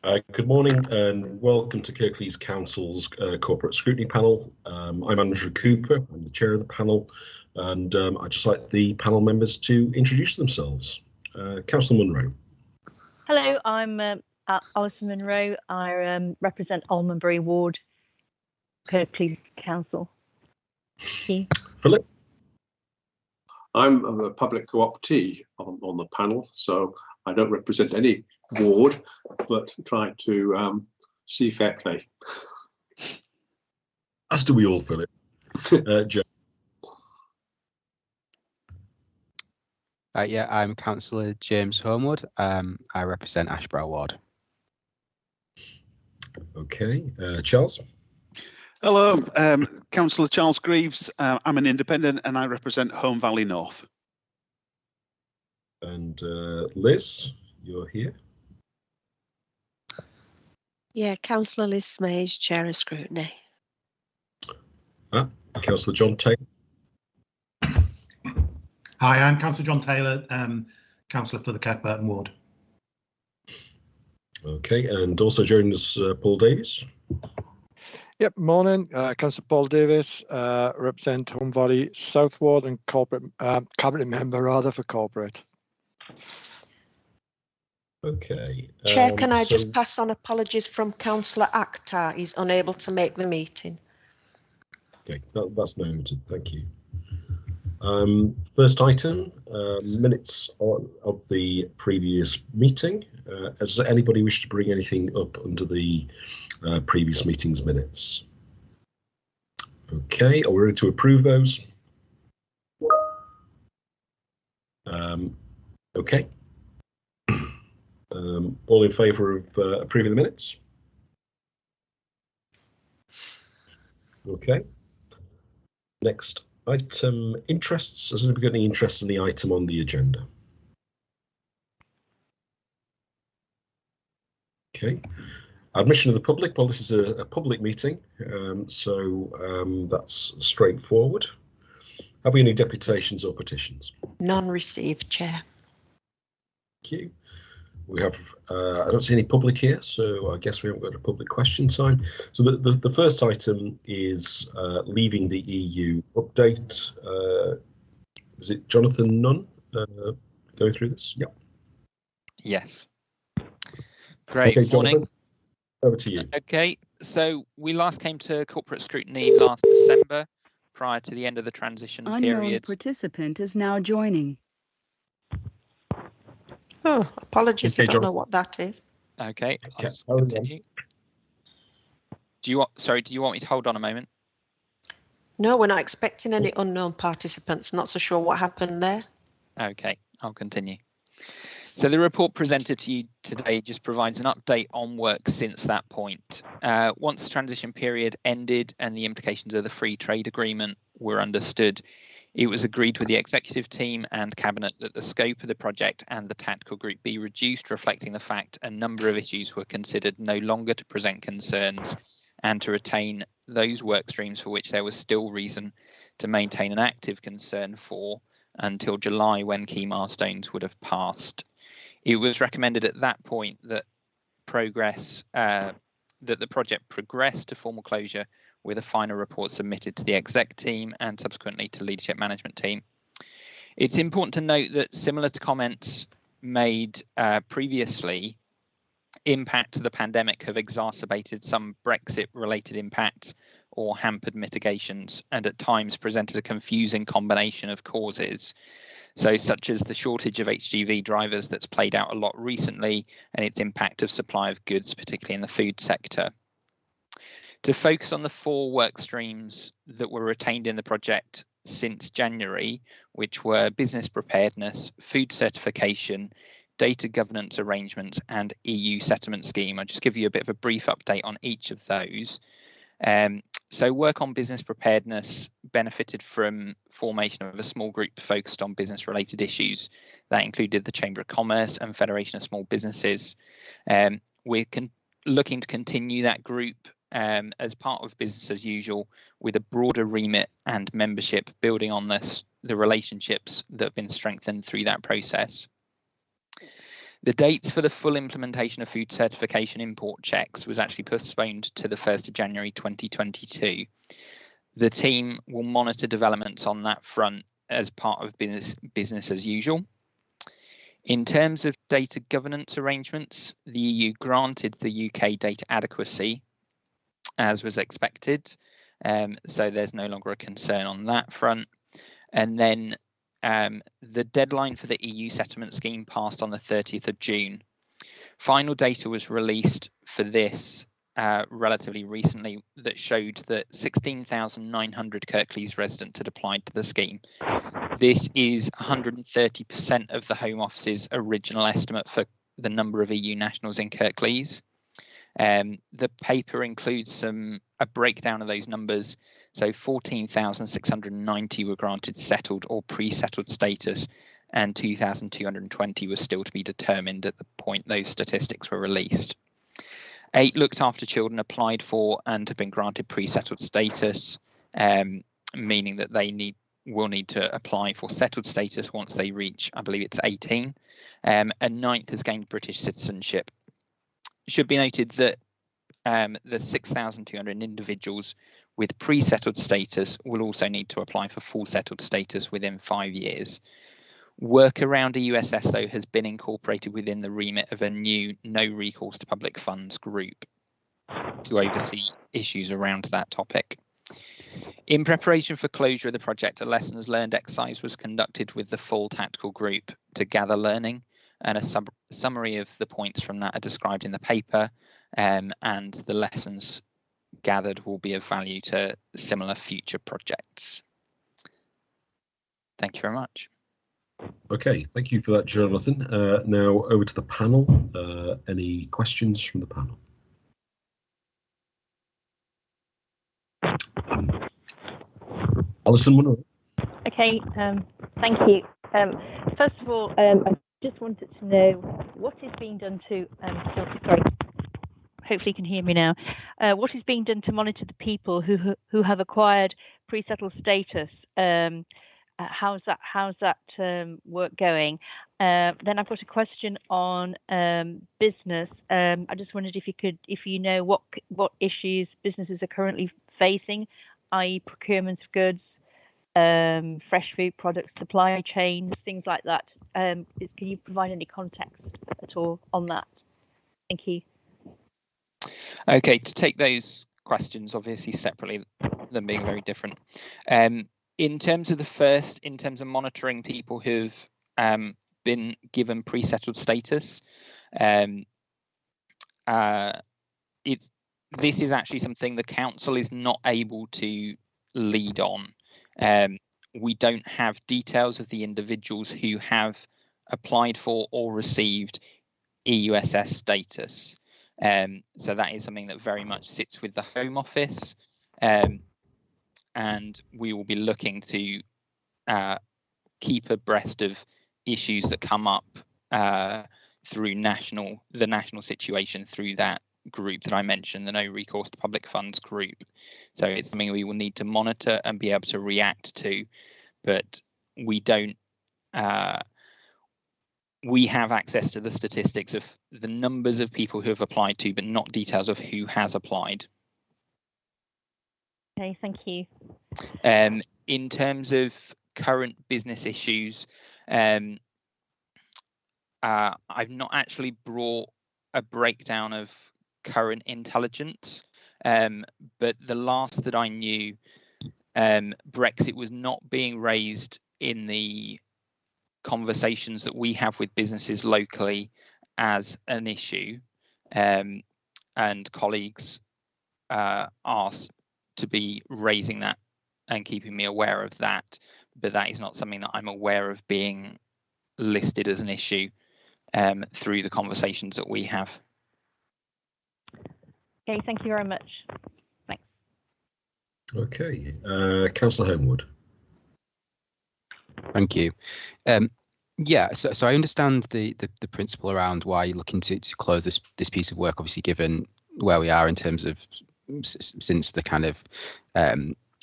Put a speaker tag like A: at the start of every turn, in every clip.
A: Good morning and welcome to Kirklees Council's Corporate Scrutiny Panel. I'm Andrew Cooper, I'm the chair of the panel, and I'd just like the panel members to introduce themselves. Councillor Munro.
B: Hello, I'm Alison Munro. I represent Almonbury Ward, Kirklees Council.
A: Philip.
C: I'm a public co-optee on the panel, so I don't represent any ward, but try to see fair play.
A: As do we all, Philip. Joe.
D: Yeah, I'm Councillor James Homewood. I represent Ashborough Ward.
A: Okay, Charles.
E: Hello, Councillor Charles Greaves. I'm an independent and I represent Home Valley North.
A: And Liz, you're here.
F: Yeah, Councillor Liz Smays, Chair of Scrutiny.
A: Councillor John Taylor.
G: Hi, I'm Councillor John Taylor, Councillor for the Kirkburton Ward.
A: Okay, and also joining us, Paul Davies.
H: Yep, morning. Councillor Paul Davis, represent Home Valley South Ward and corporate cabinet member rather for corporate.
A: Okay.
F: Chair, can I just pass on apologies from Councillor Akhtar? He's unable to make the meeting.
A: Okay, that's noted. Thank you. First item, minutes of the previous meeting. Does anybody wish to bring anything up under the previous meeting's minutes? Okay, are we ready to approve those? Okay. All in favour of approving the minutes? Okay. Next item, interests. Has anybody got any interest in the item on the agenda? Okay. Admission of the public. Well, this is a public meeting, so that's straightforward. Have we any deputations or petitions?
F: None received, Chair.
A: Thank you. We have, I don't see any public here, so I guess we haven't got a public question time. So the first item is leaving the EU update. Is it Jonathan Nunn going through this? Yeah.
I: Yes. Great.
A: Okay,
I: morning.
A: Jonathan, over to you.
I: Okay, so we last came to corporate scrutiny last December, prior to the end of the transition period.
J: Unknown participant is now joining.
F: Oh, apologies,
A: Okay,
F: I don't know what that is.
I: Okay, I'll just continue. Do you want me to hold on a moment?
F: No, we're not expecting any unknown participants. Not so sure what happened there.
I: Okay, I'll continue. So the report presented to you today just provides an update on work since that point. Once the transition period ended and the implications of the free trade agreement were understood, it was agreed with the executive team and cabinet that the scope of the project and the tactical group be reduced, reflecting the fact a number of issues were considered no longer to present concerns, and to retain those work streams for which there was still reason to maintain an active concern for until July, when key milestones would have passed. It was recommended at that point that that the project progressed to formal closure, with a final report submitted to the exec team and subsequently to leadership management team. It's important to note that, similar to comments made previously, impact of the pandemic have exacerbated some Brexit-related impact or hampered mitigations, and at times presented a confusing combination of causes. So, such as the shortage of HGV drivers that's played out a lot recently, and its impact of supply of goods, particularly in the food sector. To focus on the 4 work streams that were retained in the project since January, which were business preparedness, food certification, data governance arrangements, and EU settlement scheme. I'll just give you a bit of a brief update on each of those. So work on business preparedness benefited from formation of a small group focused on business related issues. That included the Chamber of Commerce and Federation of Small Businesses. We're looking to continue that group as part of business as usual, with a broader remit and membership, building on the relationships that have been strengthened through that process. The dates for the full implementation of food certification import checks was actually postponed to the 1st of January 2022. The team will monitor developments on that front as part of business as usual. In terms of data governance arrangements, the EU granted the UK data adequacy as was expected, so there's no longer a concern on that front. And then the deadline for the EU settlement scheme passed on the 30th of June. Final data was released for this relatively recently that showed that 16,900 Kirklees residents had applied to the scheme. This is 130% of the Home Office's original estimate for the number of EU nationals in Kirklees. The paper includes a breakdown of those numbers. So 14,690 were granted settled or pre-settled status, and 2,220 was still to be determined at the point those statistics were released. 8 looked after children applied for and have been granted pre-settled status, meaning that they will need to apply for settled status once they reach, I believe it's 18. And 9th has gained British citizenship. It should be noted that the 6,200 individuals with pre-settled status will also need to apply for full settled status within 5 years. Work around EUSS, though, has been incorporated within the remit of a new no recourse to public funds group to oversee issues around that topic. In preparation for closure of the project, a lessons learned exercise was conducted with the full tactical group to gather learning, and a summary of the points from that are described in the paper, and the lessons gathered will be of value to similar future projects. Thank you very much.
A: Okay, thank you for that, Jonathan. Now over to the panel. Any questions from the panel? Alison Munro.
B: Okay, thank you. First of all, I just wanted to know what is being done to, sorry, hopefully you can hear me now. What is being done to monitor the people who have acquired pre-settled status? How's that work going? Then I've got a question on business. I just wondered if you know what issues businesses are currently facing, i.e. procurement of goods, fresh food products, supply chains, things like that. Can you provide any context at all on that? Thank you.
I: Okay, to take those questions obviously separately, them being very different. In terms of the first, in terms of monitoring people who've been given pre-settled status, this is actually something the council is not able to lead on. We don't have details of the individuals who have applied for or received EUSS status. So that is something that very much sits with the Home Office. And we will be looking to keep abreast of issues that come up through the national situation through that group that I mentioned, the No Recourse to Public Funds group. So it's something we will need to monitor and be able to react to, but we don't. We have access to the statistics of the numbers of people who have applied to, but not details of who has applied.
B: Okay, thank you.
I: In terms of current business issues, I've not actually brought a breakdown of current intelligence, but the last that I knew, Brexit was not being raised in the conversations that we have with businesses locally as an issue, and colleagues asked to be raising that and keeping me aware of that, but that is not something that I'm aware of being listed as an issue through the conversations that we have.
B: Okay, thank you very much. Thanks.
A: Okay, Councillor Homewood.
D: Thank you. Yeah, so I understand the principle around why you're looking to close this piece of work, obviously given where we are in terms of since the kind of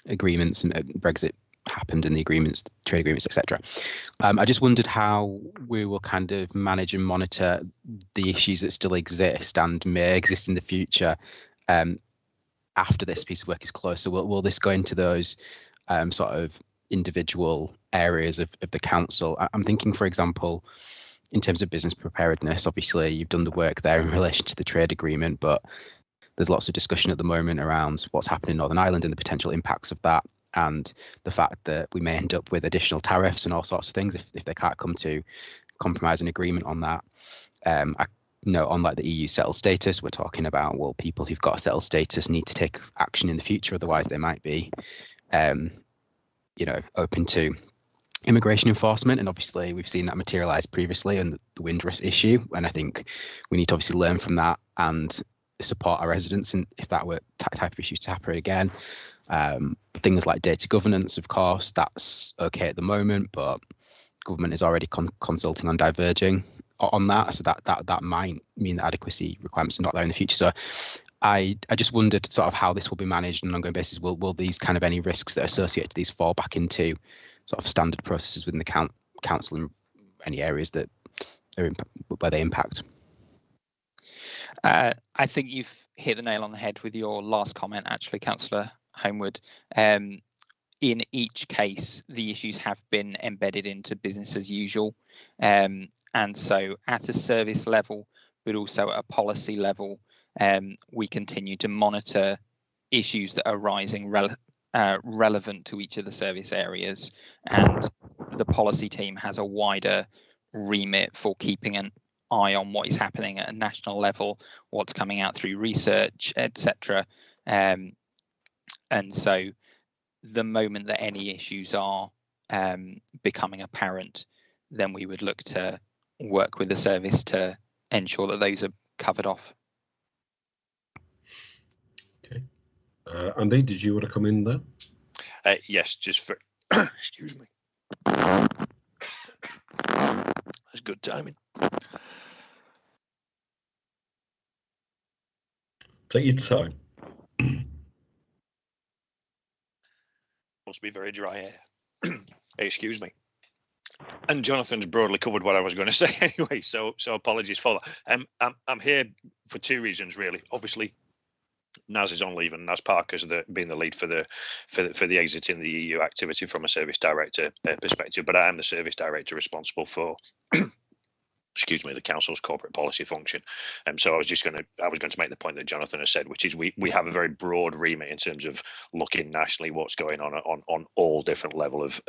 D: agreements and Brexit happened and the agreements, trade agreements, etc. I just wondered how we will kind of manage and monitor the issues that still exist and may exist in the future after this piece of work is closed. So will this go into those sort of individual areas of the council? I'm thinking, for example, in terms of business preparedness, obviously you've done the work there in relation to the trade agreement, but there's lots of discussion at the moment around what's happening in Northern Ireland and the potential impacts of that, and the fact that we may end up with additional tariffs and all sorts of things if they can't come to compromise an agreement on that. I know on like the EU settled status, we're talking about, well, people who've got a settled status need to take action in the future, otherwise they might be open to immigration enforcement. And obviously we've seen that materialize previously in the Windrush issue, and I think we need to obviously learn from that and support our residents, and if that were type of issues to happen again. Things like data governance, of course, that's okay at the moment, but government is already consulting on diverging on that, so that might mean that adequacy requirements are not there in the future. So I just wondered sort of how this will be managed on an ongoing basis. Will these kind of any risks that are associated to these fall back into sort of standard processes within the council in any areas that are where they impact?
I: I think you've hit the nail on the head with your last comment, actually, Councillor Homewood. In each case, the issues have been embedded into business as usual. And so at a service level, but also at a policy level, we continue to monitor issues that are rising relevant to each of the service areas. And the policy team has a wider remit for keeping an eye on what is happening at a national level, what's coming out through research, etc. And so the moment that any issues are becoming apparent, then we would look to work with the service to ensure that those are covered off.
A: Okay. Andy, did you want to come in there?
K: Yes, just for excuse me. That's good timing.
A: Take your time.
K: Must be very dry air. Excuse me. And Jonathan's broadly covered what I was going to say anyway, so apologies for that. I'm here for two reasons really. Obviously, Naz is on leave, and Naz Parker's been the lead for the exit in the EU activity from a service director perspective. But I am the service director responsible for excuse me, the council's corporate policy function. So I was going to make the point that Jonathan has said, which is we have a very broad remit in terms of looking nationally what's going on all different level of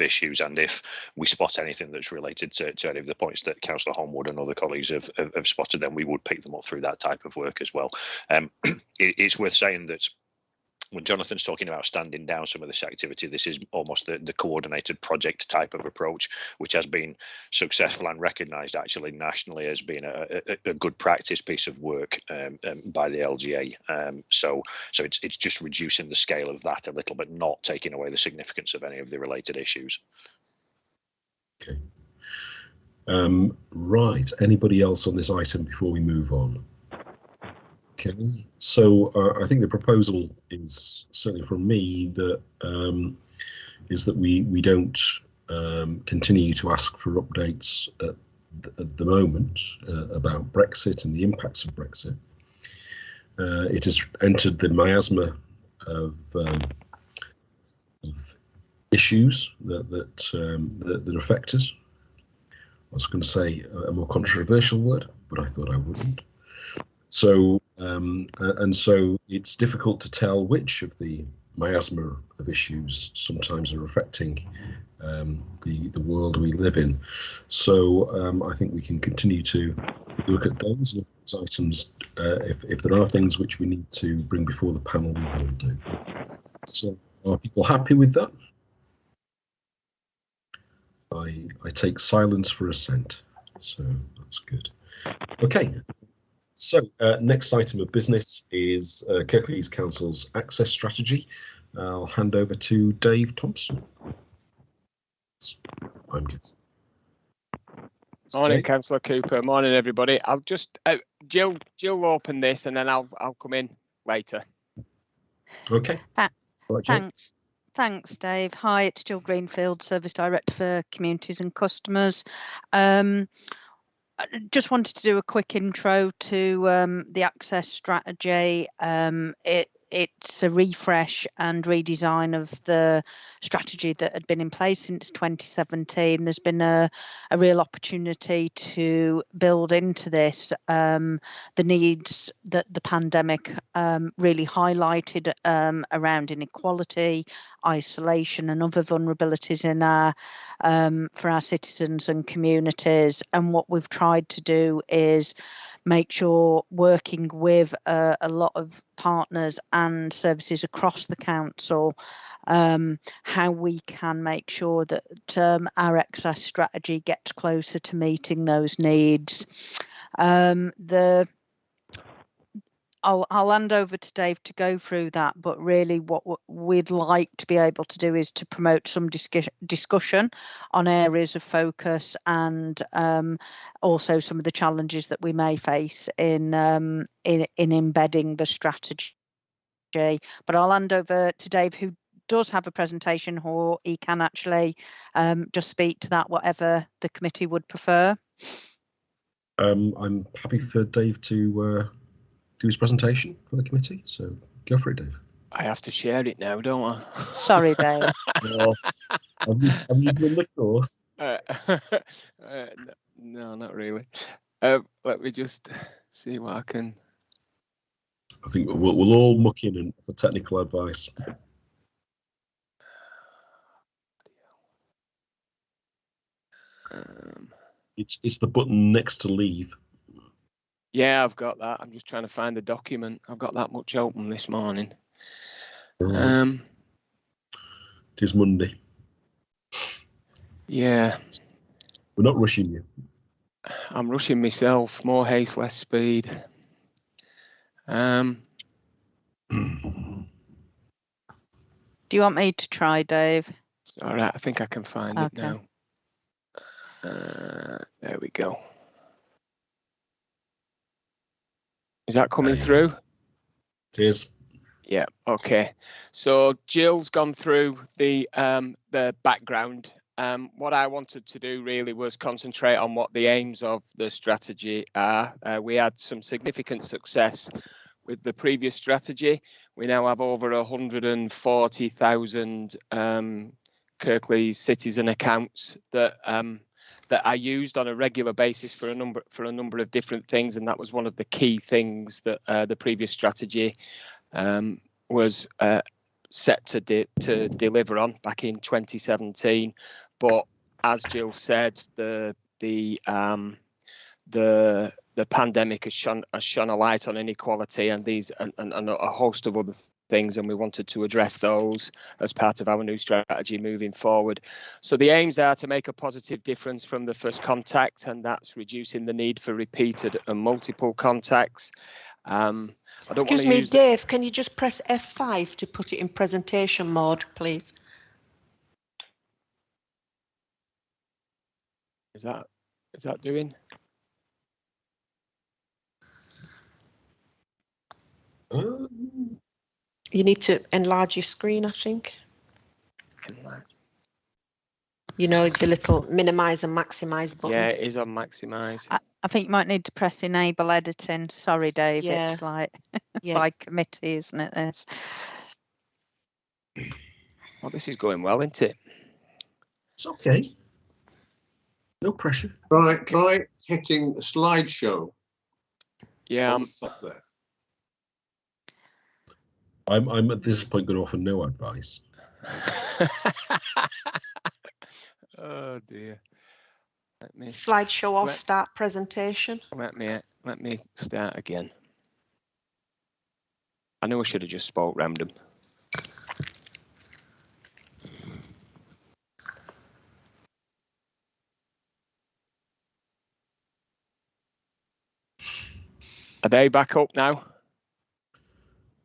K: issues, and if we spot anything that's related to any of the points that Councillor Homewood and other colleagues have spotted, then we would pick them up through that type of work as well. It's worth saying that when Jonathan's talking about standing down some of this activity, this is almost the coordinated project type of approach, which has been successful and recognised actually nationally as being a good practice piece of work by the LGA. So it's just reducing the scale of that a little bit, not taking away the significance of any of the related issues.
A: Okay. Right. Anybody else on this item before we move on? Okay, so I think the proposal is certainly from me that is that we don't continue to ask for updates at the moment about Brexit and the impacts of Brexit. It has entered the miasma of issues that affect us. I was going to say a more controversial word, but I thought I wouldn't. So so it's difficult to tell which of the miasma of issues sometimes are affecting the world we live in. So I think we can continue to look at those. If those items, if there are things which we need to bring before the panel, we will do. So are people happy with that? I take silence for assent. So that's good. Okay. So next item of business is Kirklees Council's access strategy. I'll hand over to Dave Thompson. I'm guessing.
L: Morning, Councillor Cooper. Morning, everybody. I'll just Jill open this, and then I'll come in later.
A: Okay.
M: Thanks. Thanks, Dave. Hi, it's Jill Greenfield, Service Director for Communities and Customers. I just wanted to do a quick intro to the access strategy. It's a refresh and redesign of the strategy that had been in place since 2017. There's been a real opportunity to build into this the needs that the pandemic really highlighted around inequality, isolation and other vulnerabilities in our for our citizens and communities. And what we've tried to do is make sure, working with a lot of partners and services across the council, how we can make sure that our access strategy gets closer to meeting those needs. I'll hand over to Dave to go through that, but really what we'd like to be able to do is to promote some discussion on areas of focus and also some of the challenges that we may face in embedding the strategy. But I'll hand over to Dave, who does have a presentation, or he can actually just speak to that, whatever the committee would prefer.
A: I'm happy for Dave to do his presentation for the committee, so go for it, Dave.
L: I have to share it now, don't I?
M: Sorry, Dave.
A: Well, have you done the course?
L: No, not really. Let me just see what I can.
A: I think we'll all muck in and for technical advice. It's the button next to leave.
L: Yeah, I've got that. I'm just trying to find the document. I've got that much open this morning.
A: It is Monday.
L: Yeah.
A: We're not rushing you.
L: I'm rushing myself. More haste, less speed.
M: Do you want me to try, Dave?
L: It's all right. I think I can find it now. There we go. Is that coming through?
A: It is.
L: Yeah. Okay. So Jill's gone through the background. What I wanted to do really was concentrate on what the aims of the strategy are. We had some significant success with the previous strategy. We now have over 140,000 Kirklees citizen accounts that are used on a regular basis for a number of different things, and that was one of the key things that the previous strategy was set to deliver on back in 2017. But as Jill said, the pandemic has shone a light on inequality and a host of other things, and we wanted to address those as part of our new strategy moving forward. So the aims are to make a positive difference from the first contact, and that's reducing the need for repeated and multiple contacts.
F: Excuse me, Dave, can you just press F5 to put it in presentation mode, please?
L: Is that doing?
F: You need to enlarge your screen, I think. You know, the little minimize and maximize button.
L: Yeah, it is on maximize.
M: I think you might need to press enable editing. Sorry, Dave.
F: Yeah.
M: It's like like committee, isn't it? This.
L: Well, this is going well, isn't it?
A: It's okay. No pressure.
C: Try hitting the slideshow.
L: Yeah,
C: I'm up there.
A: I'm at this point going to offer no advice.
L: Oh dear. Let me
F: slideshow or start presentation.
L: Let me start again. I know I should have just spoke random. Are they back up now?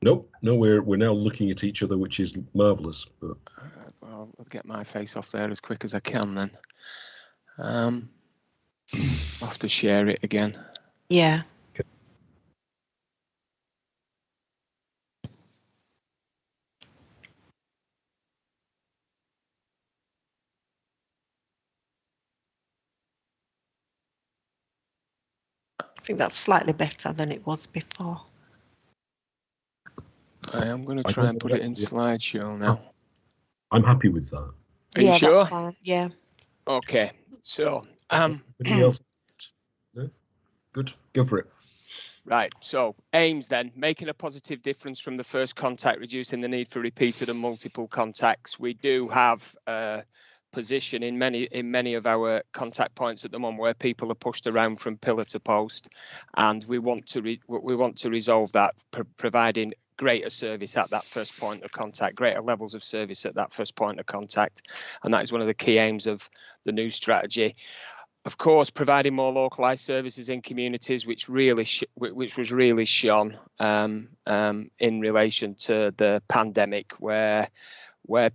A: Nope. No, we're now looking at each other, which is marvelous. But
L: well, I'll get my face off there as quick as I can then. I'll have to share it again.
F: Yeah. I think that's slightly better than it was before.
L: I am going to try and put it in slideshow now.
A: I'm happy with that.
L: Are you sure?
F: That's fine. Yeah.
L: Okay. So,
A: anybody else? No? Good. Go for it.
L: Right, so aims then, making a positive difference from the first contact, reducing the need for repeated and multiple contacts. We do have a position in many of our contact points at the moment where people are pushed around from pillar to post, and we want to resolve that, providing greater service at that first point of contact, greater levels of service at that first point of contact, and that is one of the key aims of the new strategy. Of course, providing more localised services in communities, which was really shone in relation to the pandemic, where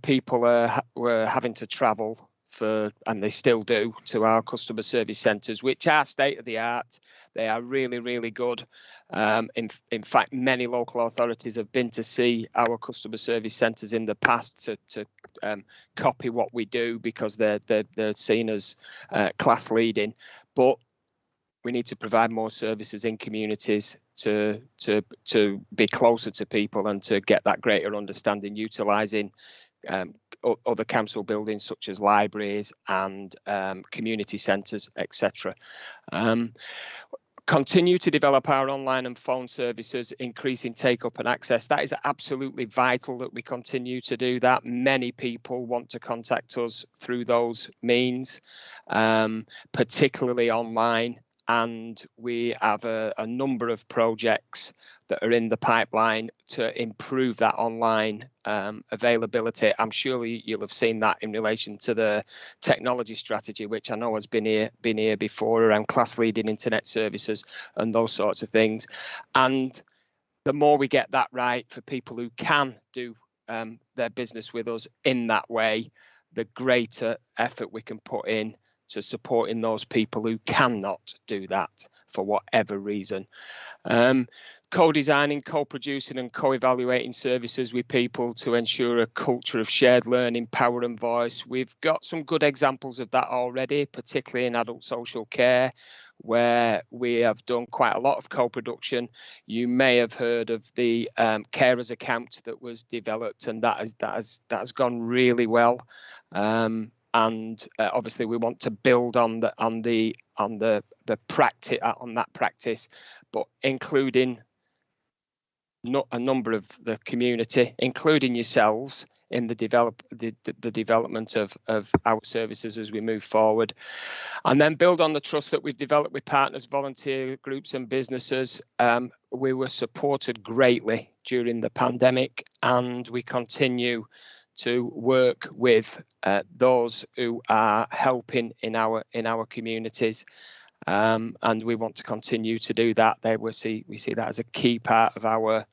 L: people were having to travel and they still do, to our customer service centres, which are state of the art. They are really, really good. In fact, many local authorities have been to see our customer service centres in the past to copy what we do, because they're seen as class leading. But we need to provide more services in communities to be closer to people and to get that greater understanding, utilising other council buildings such as libraries and community centres, etc. Continue to develop our online and phone services, increasing take-up and access. That is absolutely vital that we continue to do that. Many people want to contact us through those means, particularly online. And we have a number of projects that are in the pipeline to improve that online availability. I'm sure you'll have seen that in relation to the technology strategy, which I know has been here before, around class leading internet services and those sorts of things. And the more we get that right for people who can do their business with us in that way, the greater effort we can put in to supporting those people who cannot do that for whatever reason. Co-designing, co-producing and co-evaluating services with people to ensure a culture of shared learning, power and voice. We've got some good examples of that already, particularly in adult social care, where we have done quite a lot of co-production. You may have heard of the carers account that was developed, and that has gone really well. And obviously we want to build on that practice, but including a number of the community, including yourselves, in the development of our services as we move forward, and then build on the trust that we've developed with partners, volunteer groups and businesses. We were supported greatly during the pandemic, and we continue to work with those who are helping in our communities, and we want to continue to do that. We see that as a key part of our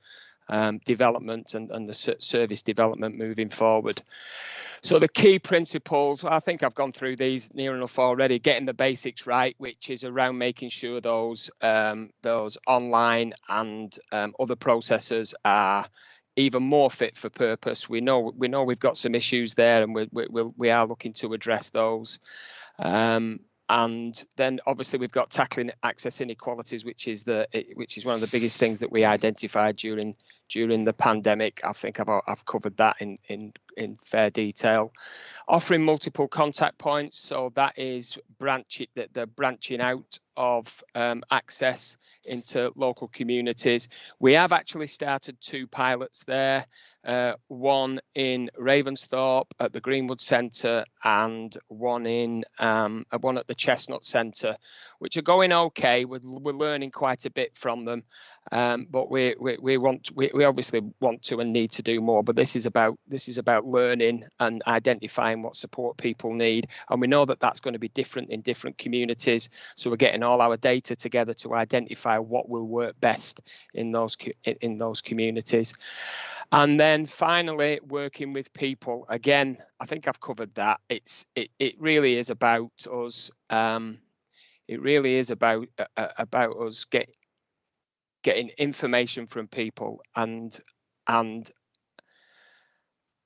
L: development and the service development moving forward. So the key principles, I think I've gone through these near enough already. Getting the basics right, which is around making sure those online and other processes are even more fit for purpose. We know we've got some issues there, and we are looking to address those. And then obviously we've got tackling access inequalities, which is one of the biggest things that we identified during the pandemic. I think I've covered that in fair detail. Offering multiple contact points, so that is the branching out of access into local communities. We have actually started 2 pilots there, one in Ravensthorpe at the Greenwood Centre and one at the Chestnut Centre, which are going okay. We're learning quite a bit from them, but we obviously want to and need to do more. But this is about learning and identifying what support people need, and we know that that's going to be different in different communities. So we're getting all our data together to identify what will work best in those communities. And then finally, working with people. Again, I think I've covered that. It really is about us. It really is about us getting information from people and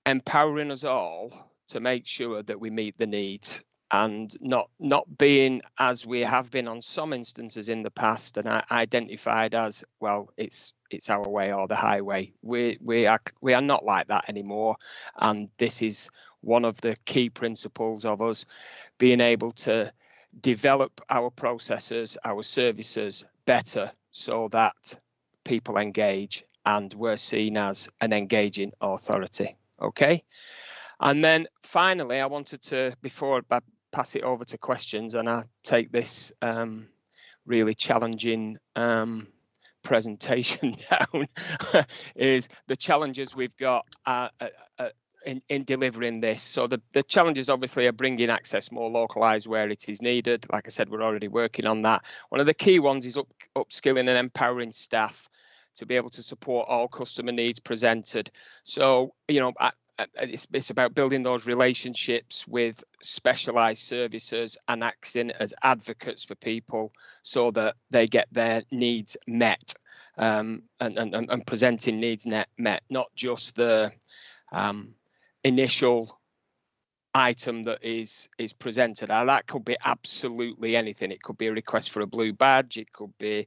L: empowering us all to make sure that we meet the needs. and not being, as we have been on some instances in the past, and identified as, well, it's our way or the highway. We are not like that anymore, and this is one of the key principles of us being able to develop our processes, our services better, so that people engage and we're seen as an engaging authority. Okay. And then finally, I wanted to, before I pass it over to questions, and I take this really challenging presentation down, is the challenges we've got in delivering this. So the challenges obviously are bringing access more localized where it is needed. Like I said, we're already working on that. One of the key ones is upskilling and empowering staff to be able to support all customer needs presented. So, you know, it's about building those relationships with specialized services and acting as advocates for people so that they get their needs met, and presenting needs met, not just the initial item that is presented. Now, that could be absolutely anything. It could be a request for a blue badge. It could be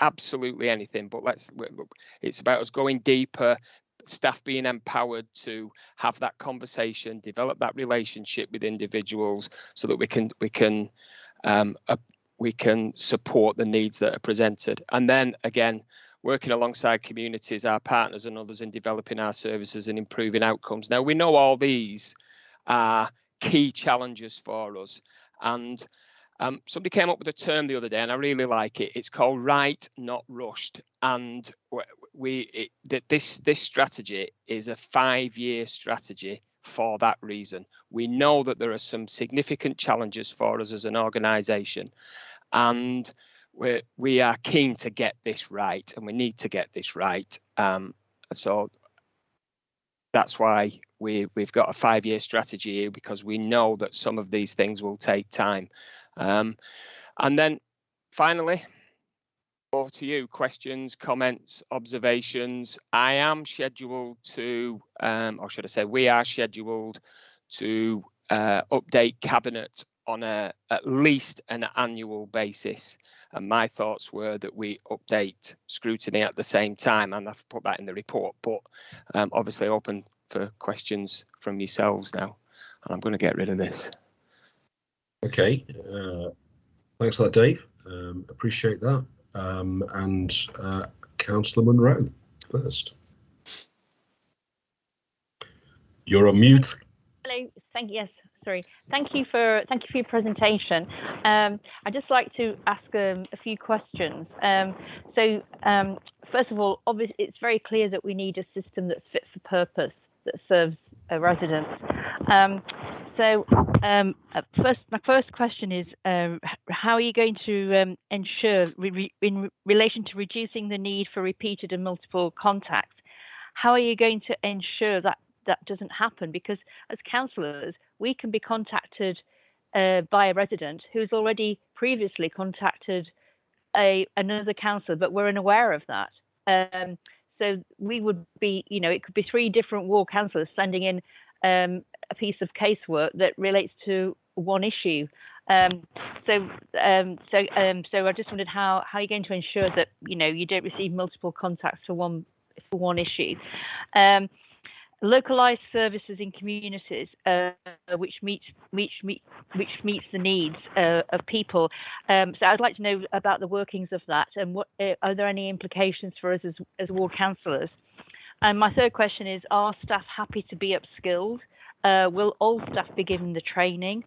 L: absolutely anything. But it's about us going deeper, staff being empowered to have that conversation, develop that relationship with individuals, so that we can support the needs that are presented. And then again, working alongside communities, our partners and others, in developing our services and improving outcomes. Now, we know all these are key challenges for us, and somebody came up with a term the other day, and I really like it. It's called right, not rushed. And this strategy is a 5-year strategy for that reason. We know that there are some significant challenges for us as an organisation, and we are keen to get this right, and we need to get this right. So that's why we've got a 5-year strategy here, because we know that some of these things will take time. And then finally, over to you, questions, comments, observations. I am scheduled to, or should I say, we are scheduled to update Cabinet on at least an annual basis. And my thoughts were that we update Scrutiny at the same time, and I've put that in the report, but obviously open for questions from yourselves now. And I'm going to get rid of this.
A: Okay, thanks for that, Dave. Appreciate that. And Councillor Munro first. You're on mute.
B: Hello. Yes. Sorry. Thank you for your presentation. I'd just like to ask a few questions. First of all, obviously, it's very clear that we need a system that's fit for purpose, that serves residents. My first question is, how are you going to ensure, in relation to reducing the need for repeated and multiple contacts, how are you going to ensure that that doesn't happen? Because as councillors, we can be contacted by a resident who's already previously contacted another councillor, but we're unaware of that. So we would be, it could be 3 different ward councillors sending in a piece of casework that relates to one issue. So I just wondered how you're going to ensure that you don't receive multiple contacts for one issue. Localized services in communities, which meets the needs of people. So I'd like to know about the workings of that, and what are there any implications for us as ward councillors? And my third question is: are staff happy to be upskilled? Will all staff be given the training?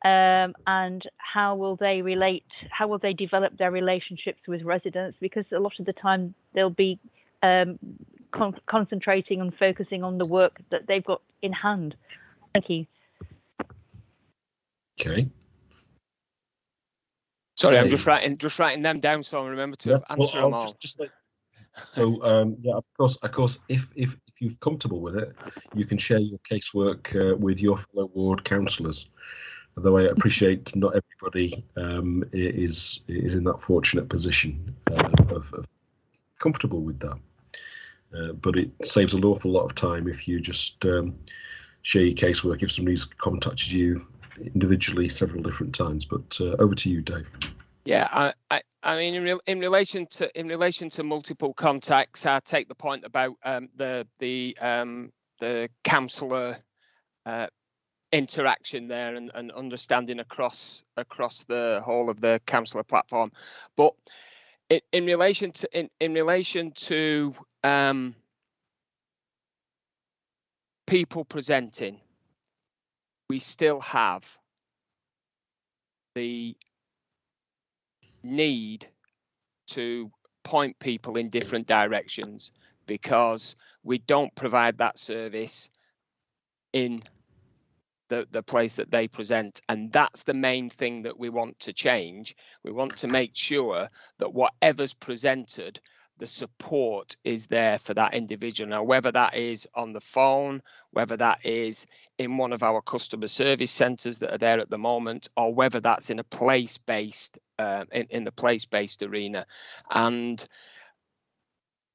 B: And how will they relate? How will they develop their relationships with residents? Because a lot of the time they'll be concentrating and focusing on the work that they've got in hand. Thank you.
A: Okay.
L: Sorry, I'm just writing them down so I remember to answer them all.
A: Yeah, of course, if you're comfortable with it, you can share your casework with your fellow ward councillors. Although I appreciate not everybody is in that fortunate position of comfortable with that. But it saves an awful lot of time if you just share your casework. If somebody's contacted you individually several different times. But over to you, Dave.
L: Yeah, I mean, in relation to multiple contacts, I take the point about the councillor interaction there and understanding across the whole of the councillor platform. But in relation to people presenting, we still have the need to point people in different directions because we don't provide that service in the place that they present, and that's the main thing that we want to change. We want to make sure that whatever's presented, the support is there for that individual. Now, whether that is on the phone, whether that is in one of our customer service centres that are there at the moment, or whether that's in a place-based in the place-based arena, and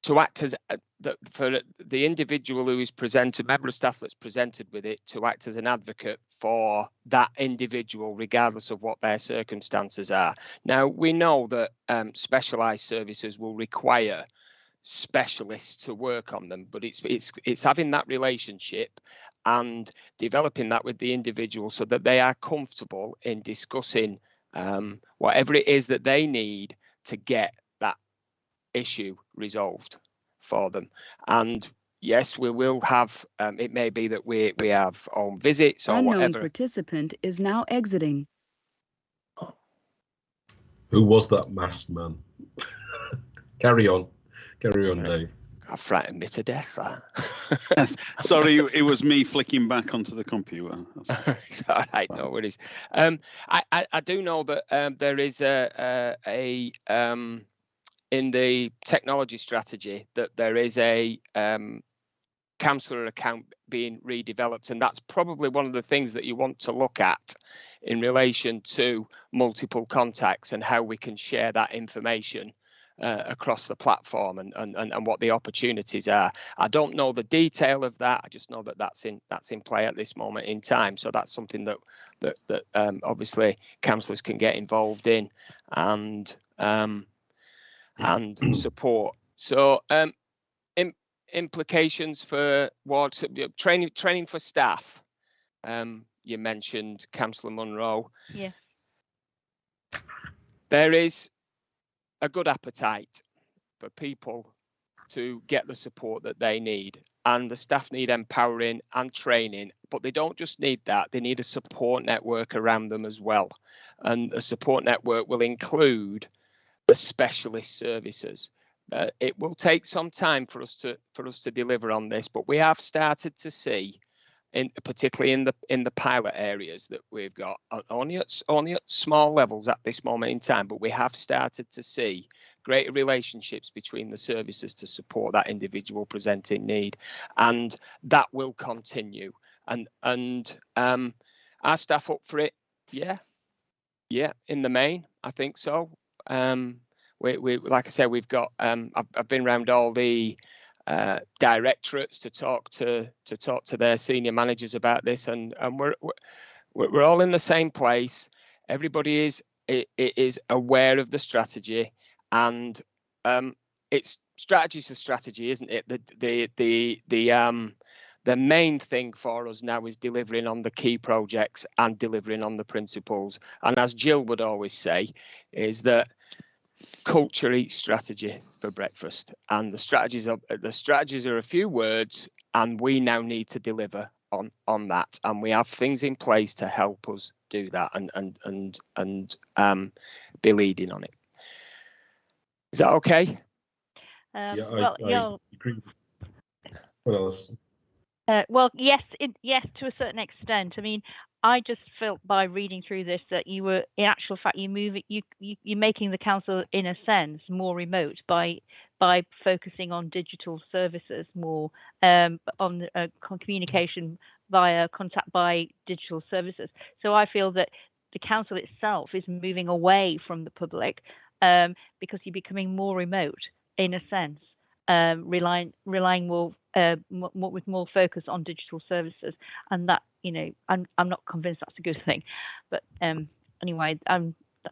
L: to act as for the individual who is presented, member of staff that's presented with it, to act as an advocate for that individual, regardless of what their circumstances are. Now, we know that specialised services will require specialists to work on them, but it's having that relationship and developing that with the individual so that they are comfortable in discussing whatever it is that they need to get that issue resolved for them. And yes, we will have it may be that we have home visits or
J: Unknown
L: whatever.
J: Participant is now exiting.
A: Who was that masked man? Carry on, Dave.
L: I frightened me to death.
E: Sorry, it was me flicking back onto the computer.
L: It's all right, no worries. I do know that there is a in the technology strategy that there is a councillor account being redeveloped, and that's probably one of the things that you want to look at in relation to multiple contacts and how we can share that information across the platform and what the opportunities are. I don't know the detail of that. I just know that that's in play at this moment in time. So that's something that obviously councillors can get involved in and support. So implications for what training for staff. You mentioned Councillor Munro.
B: Yeah.
L: There is a good appetite for people to get the support that they need, and the staff need empowering and training, but they don't just need that, they need a support network around them as well. And a support network will include the specialist services. It will take some time for us to deliver on this, but we have started to see, particularly in the pilot areas that we've got, only at small levels at this moment in time, but we have started to see greater relationships between the services to support that individual presenting need, and that will continue. And our staff up for it? Yeah, in the main, I think so. We like I said, we've got. I've been around all the directorates to talk to their senior managers about this, and we're all in the same place. Everybody is aware of the strategy, and it's strategy's a strategy, isn't it? The main thing for us now is delivering on the key projects and delivering on the principles. And as Jill would always say, is that culture eats strategy for breakfast, and the strategies are a few words, and we now need to deliver on that, and we have things in place to help us do that and be leading on it. Is that okay?
A: I agree. What else?
B: Well, yes, to a certain extent. I mean, I just felt by reading through this that you were, in actual fact, you're making the council, in a sense, more remote by focusing on digital services more, on communication via contact by digital services. So I feel that the council itself is moving away from the public because you're becoming more remote, in a sense. relying more with more focus on digital services, and that, you know, I'm not convinced that's a good thing. But anyway,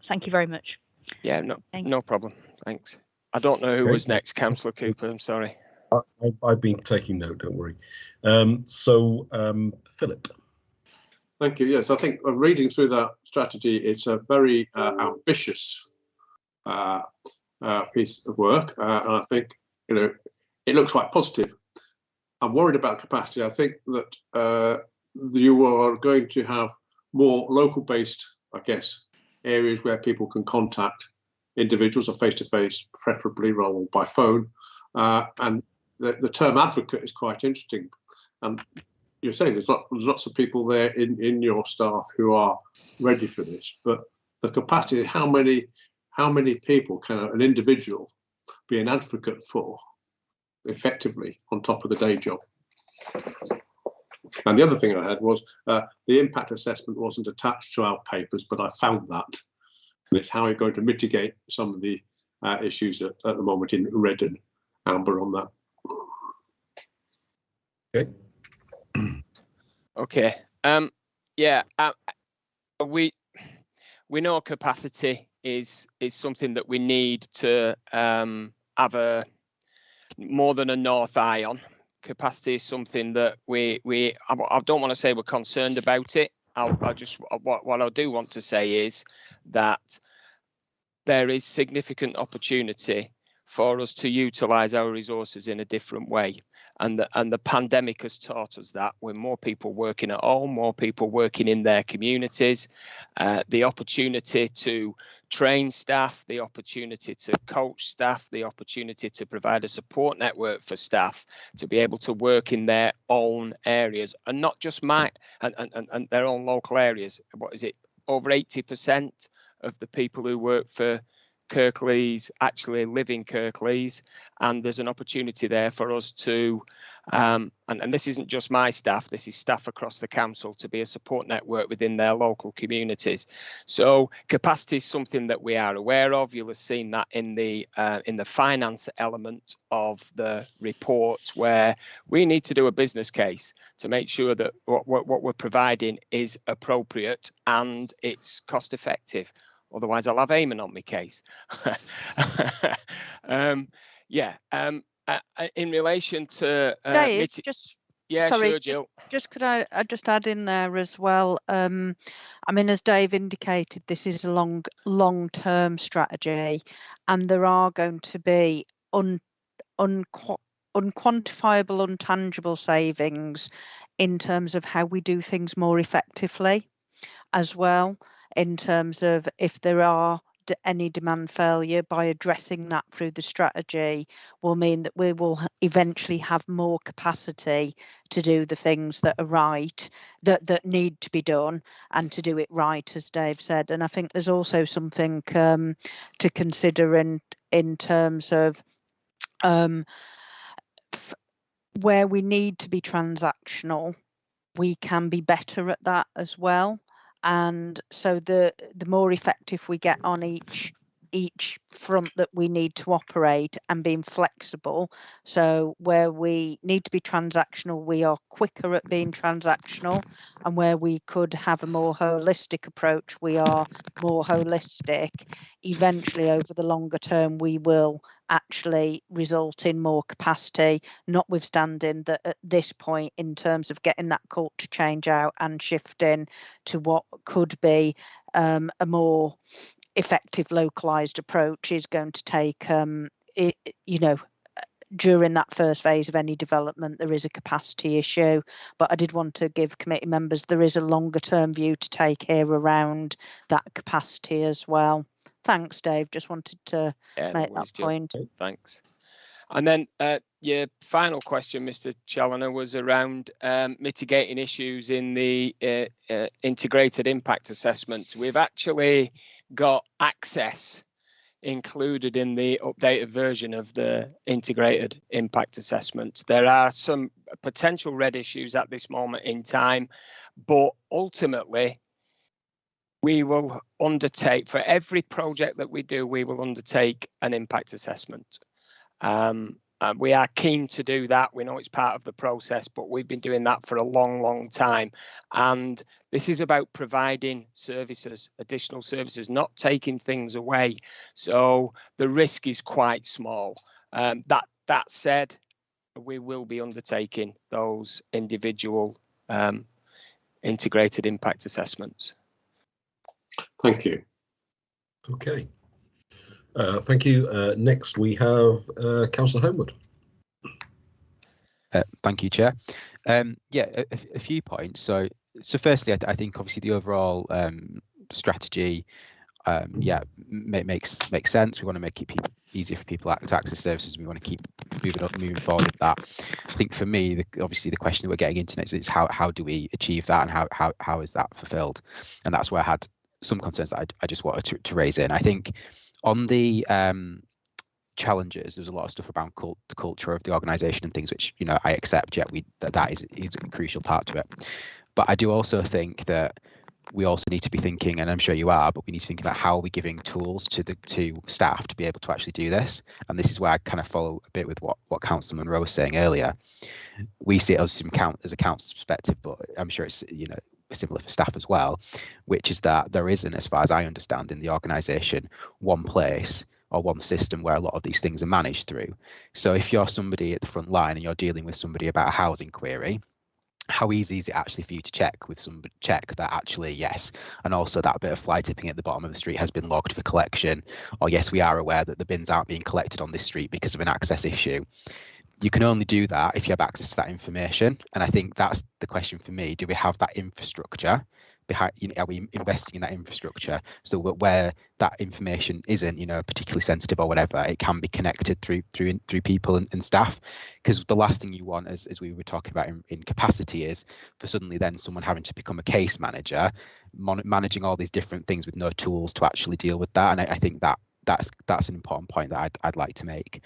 B: thank you very much.
L: Yeah, no problem. Thanks. I don't know who was next, Councillor Cooper. I'm sorry.
A: I've been taking note. Don't worry. Philip.
C: Thank you. Yes, I think reading through that strategy, it's a very ambitious piece of work, and I think, you know, it looks quite positive. I'm worried about capacity. I think that you are going to have more local-based, I guess, areas where people can contact individuals or face-to-face, preferably rather than by phone. And the term advocate is quite interesting. And you're saying there's lots of people there in your staff who are ready for this, but the capacity, how many people can an individual be an advocate for effectively on top of the day job? And the other thing I had was the impact assessment wasn't attached to our papers, but I found that. And it's how you're going to mitigate some of the issues at the moment in red and amber on that.
A: Okay.
L: Okay. Yeah. We know capacity is something that we need to have a more than a north eye on. Capacity is something that I don't want to say we're concerned about it. What I do want to say is that there is significant opportunity for us to utilise our resources in a different way, and the pandemic has taught us that. With more people working at home, more people working in their communities, the opportunity to train staff, the opportunity to coach staff, the opportunity to provide a support network for staff to be able to work in their own areas, and not just and their own local areas. What is it? Over 80% of the people who work for Kirklees actually live in Kirklees, and there's an opportunity there for us to, and this isn't just my staff, this is staff across the council, to be a support network within their local communities. So capacity is something that we are aware of. You'll have seen that in the finance element of the report, where we need to do a business case to make sure that what we're providing is appropriate and it's cost effective. Otherwise, I'll have Eamon on my case. In relation to
M: Dave, sorry,
L: sure, Jill.
M: Just could I just add in there as well? I mean, as Dave indicated, this is a long-term strategy, and there are going to be unquantifiable, untangible savings in terms of how we do things more effectively, as well. In terms of if there are any demand failure, by addressing that through the strategy will mean that we will eventually have more capacity to do the things that are right, that need to be done, and to do it right, as Dave said. And I think there's also something to consider in terms of where we need to be transactional, we can be better at that as well. And so the more effective we get on each front that we need to operate, and being flexible, so where we need to be transactional, we are quicker at being transactional, and where we could have a more holistic approach, we are more holistic. Eventually, over the longer term, we will actually result in more capacity, notwithstanding that at this point, in terms of getting that culture change out and shifting to what could be a more effective localized approach, is going to take during that first phase of any development, there is a capacity issue. But I did want to give committee members, there is a longer term view to take here around that capacity as well. Thanks, Dave. Just wanted to make that point.
L: Thanks. And then your final question, Mr. Challoner, was around mitigating issues in the integrated impact assessment. We've actually got access included in the updated version of the integrated impact assessment. There are some potential red issues at this moment in time, but ultimately, we will undertake, for every project that we do, we will undertake an impact assessment. And We are keen to do that. We know it's part of the process, but we've been doing that for a long time. And this is about providing services, additional services, not taking things away. So the risk is quite small. That said, we will be undertaking those individual integrated impact assessments.
C: Thank you.
A: Okay. Thank you. Next, we have Councillor Homewood.
D: Thank you, Chair. Yeah, a few points. So firstly, I think obviously the overall strategy, yeah, makes sense. We want to make it easier for people to access services. We want to keep moving forward with that. I think for me, obviously the question that we're getting into next is how do we achieve that, and how is that fulfilled? And that's where I had some concerns that I just wanted to raise in. I think on the challenges, there's a lot of stuff around the culture of the organisation and things which, you know, I accept. Yet that is a crucial part to it. But I do also think that we also need to be thinking, and I'm sure you are, but we need to think about how we're giving tools to staff to be able to actually do this. And this is where I kind of follow a bit with what Councillor Munro was saying earlier. We see it as a council's perspective, but I'm sure it's, you know, similar for staff as well, which is that there isn't, as far as I understand, in the organisation, one place or one system where a lot of these things are managed through. So if you're somebody at the front line and you're dealing with somebody about a housing query, how easy is it actually for you to check that actually yes, and also that bit of fly tipping at the bottom of the street has been logged for collection, or yes, we are aware that the bins aren't being collected on this street because of an access issue. You can only do that if you have access to that information. And I think that's the question for me. Do we have that infrastructure behind, you know, are we investing in that infrastructure so that where that information isn't, you know, particularly sensitive or whatever, it can be connected through people and staff? Because the last thing you want, as we were talking about in capacity, is for suddenly then someone having to become a case manager, managing all these different things with no tools to actually deal with that. And I think that's an important point that I'd like to make.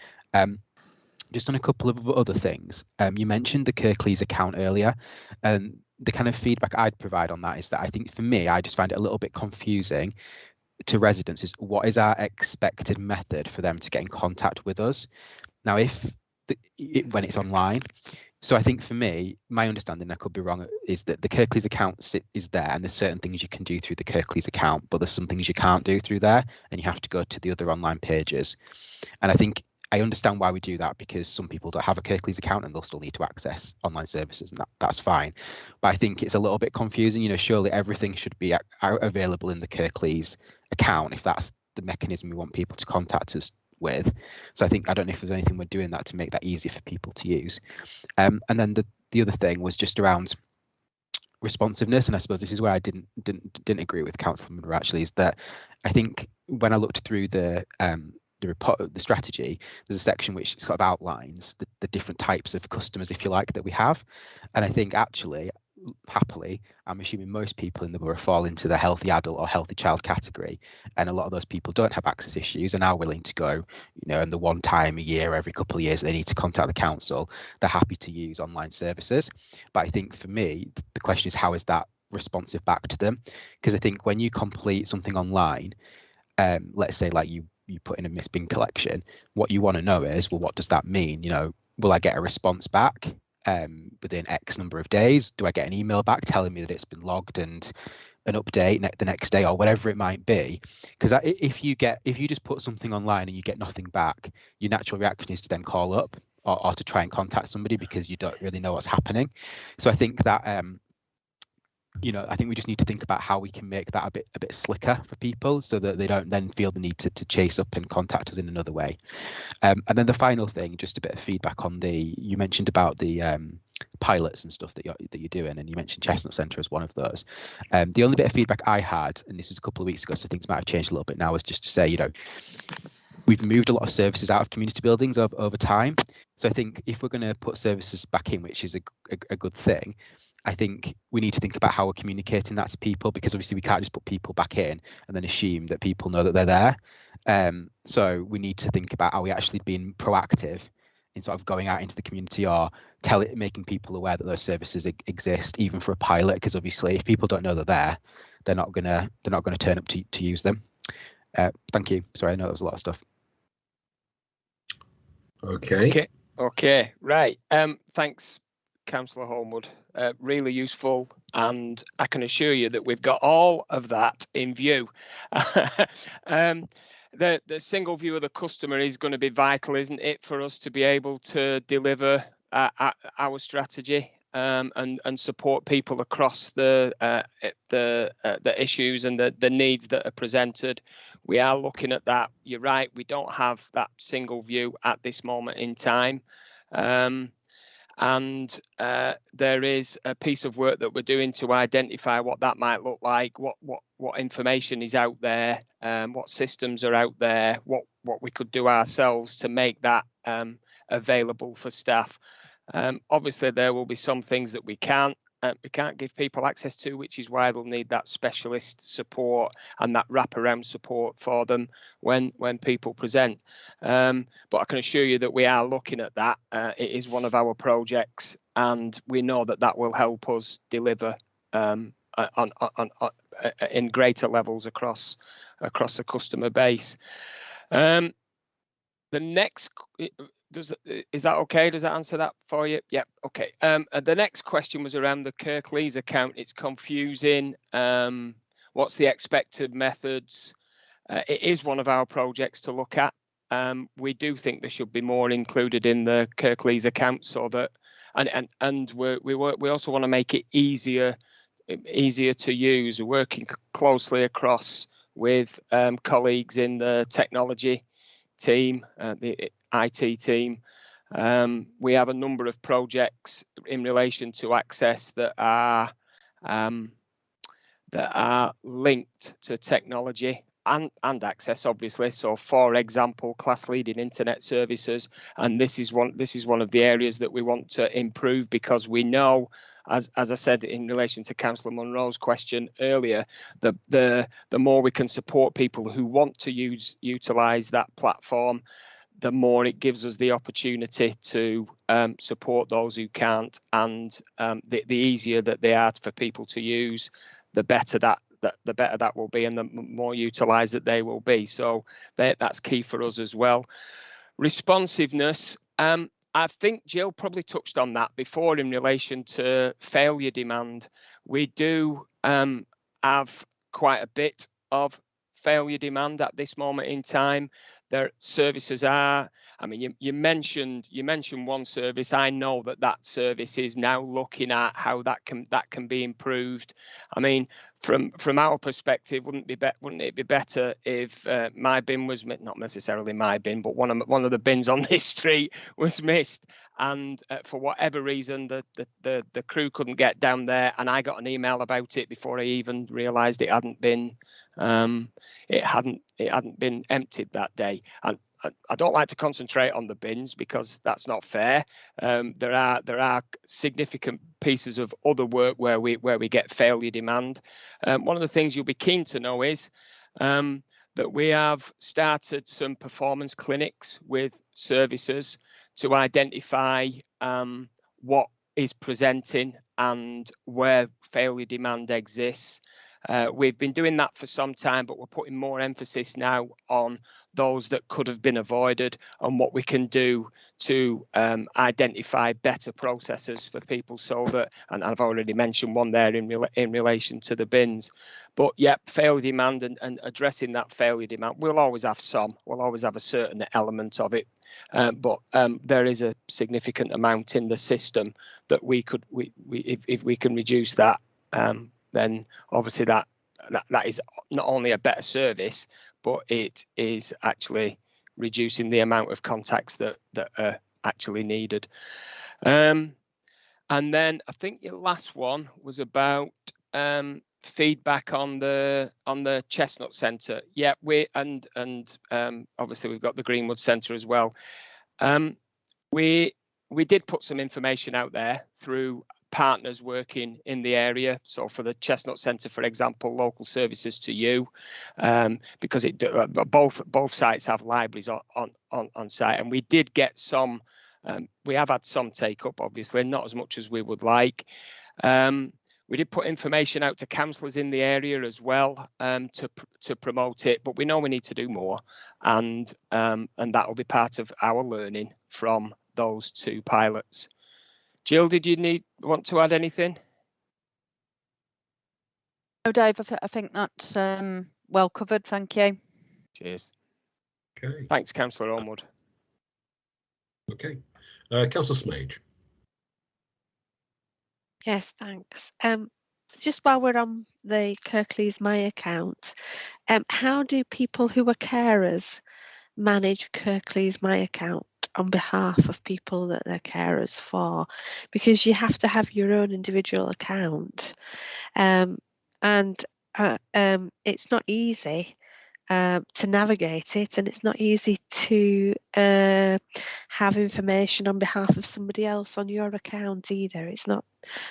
D: Just on a couple of other things, you mentioned the Kirklees account earlier, and the kind of feedback I'd provide on that is that I think for me, I just find it a little bit confusing to residents is what is our expected method for them to get in contact with us now when it's online. So I think for me, my understanding, I could be wrong, is that the Kirklees account is there, and there's certain things you can do through the Kirklees account, but there's some things you can't do through there, and you have to go to the other online pages. And I think I understand why we do that, because some people don't have a Kirklees account and they'll still need to access online services, and that's fine. But I think it's a little bit confusing. You know, surely everything should be available in the Kirklees account if that's the mechanism we want people to contact us with. So I don't know if there's anything we're doing that to make that easier for people to use. And then the other thing was just around responsiveness, and I suppose this is where I didn't agree with Councillor Munro actually, is that I think when I looked through the report, the strategy, there's a section which sort of outlines the different types of customers, if you like, that we have. And I think actually, happily, I'm assuming most people in the borough fall into the healthy adult or healthy child category, and a lot of those people don't have access issues and are willing to go, you know, and the one time a year, every couple of years they need to contact the council, they're happy to use online services. But I think for me, the question is, how is that responsive back to them? Because I think when you complete something online, let's say like you put in a missed bin collection, what you want to know is, well, what does that mean? You know, will I get a response back within X number of days? Do I get an email back telling me that it's been logged and an update the next day, or whatever it might be? Because if you just put something online and you get nothing back, your natural reaction is to then call up or to try and contact somebody because you don't really know what's happening. So I think that you know, I think we just need to think about how we can make that a bit slicker for people so that they don't then feel the need to chase up and contact us in another way. And then the final thing, just a bit of feedback on you mentioned about the pilots and stuff that you're doing, and you mentioned Chestnut Centre as one of those. The only bit of feedback I had, and this was a couple of weeks ago, so things might have changed a little bit now, was just to say, you know, we've moved a lot of services out of community buildings over time. So I think if we're going to put services back in, which is a good thing, I think we need to think about how we're communicating that to people, because obviously we can't just put people back in and then assume that people know that they're there. So we need to think about, are we actually being proactive in sort of going out into the community, or making people aware that those services exist, even for a pilot? Because obviously if people don't know they're there, they're not gonna turn up to use them. Thank you. Sorry, I know that was a lot of stuff.
A: Okay.
L: Okay, right. Thanks, Councillor Holmwood. Really useful, and I can assure you that we've got all of that in view. The single view of the customer is going to be vital, isn't it, for us to be able to deliver our strategy and support people across the issues and the needs that are presented. We are looking at that. You're right, we don't have that single view at this moment in time. And there is a piece of work that we're doing to identify what that might look like, what information is out there, what systems are out there, what we could do ourselves to make that available for staff. Obviously, there will be some things that we can't give people access to, which is why they'll need that specialist support and that wraparound support for them when people present. But I can assure you that we are looking at that. It is one of our projects, and we know that will help us deliver in greater levels across the customer base. The next. Is that okay? Does that answer that for you? Yeah, okay. The next question was around the Kirklees account. It's confusing. What's the expected methods? It is one of our projects to look at. We do think there should be more included in the Kirklees account, so that, and we also want to make it easier to use. We're working closely across with colleagues in the technology team, the IT team. We have a number of projects in relation to access that are linked to technology and access, obviously. So, for example, class-leading internet services, and this is one of the areas that we want to improve, because we know, as I said in relation to Councillor Munro's question earlier, the more we can support people who want to utilise that platform, the more it gives us the opportunity to support those who can't, and the easier that they are for people to use, the better that will be, and the more utilised that they will be. So that's key for us as well. Responsiveness. I think Jill probably touched on that before in relation to failure demand. We do have quite a bit of failure demand at this moment in time. Their services are, I mean, you mentioned one service. I know that service is now looking at how that can be improved. I mean, from our perspective, wouldn't it be better if my bin was, not necessarily my bin, but one of the bins on this street was missed, and for whatever reason the crew couldn't get down there, and I got an email about it before I even realised it hadn't been emptied that day. And I don't like to concentrate on the bins, because that's not fair. There are significant pieces of other work where we get failure demand. One of the things you'll be keen to know is that we have started some performance clinics with services to identify what is presenting and where failure demand exists. We've been doing that for some time, but we're putting more emphasis now on those that could have been avoided and what we can do to identify better processes for people, so that, and I've already mentioned one there in relation to the bins. But yeah, failure demand and addressing that failure demand, we'll always have a certain element of it, but there is a significant amount in the system that if we can reduce that, then obviously that is not only a better service, but it is actually reducing the amount of contacts that are actually needed. And then I think your last one was about feedback on the Chestnut Centre. Yeah, and obviously we've got the Greenwood Centre as well. We did put some information out there through partners working in the area. So for the Chestnut Centre, for example, local services to you, because both sites have libraries on site, and we did get some. We have had some take up, obviously, not as much as we would like. We did put information out to councillors in the area as well, to promote it, but we know we need to do more, and that will be part of our learning from those 2 pilots. Jill, did you want to add anything?
M: No, Dave, I think that's well covered. Thank you.
L: Cheers.
A: Okay.
L: Thanks, Councillor Ormwood.
A: Okay. Councillor Smage.
F: Yes, thanks. Just while we're on the Kirklees My account, how do people who are carers manage Kirklees My account on behalf of people that they're carers for? Because you have to have your own individual account, and it's not easy to navigate it, and it's not easy to have information on behalf of somebody else on your account either.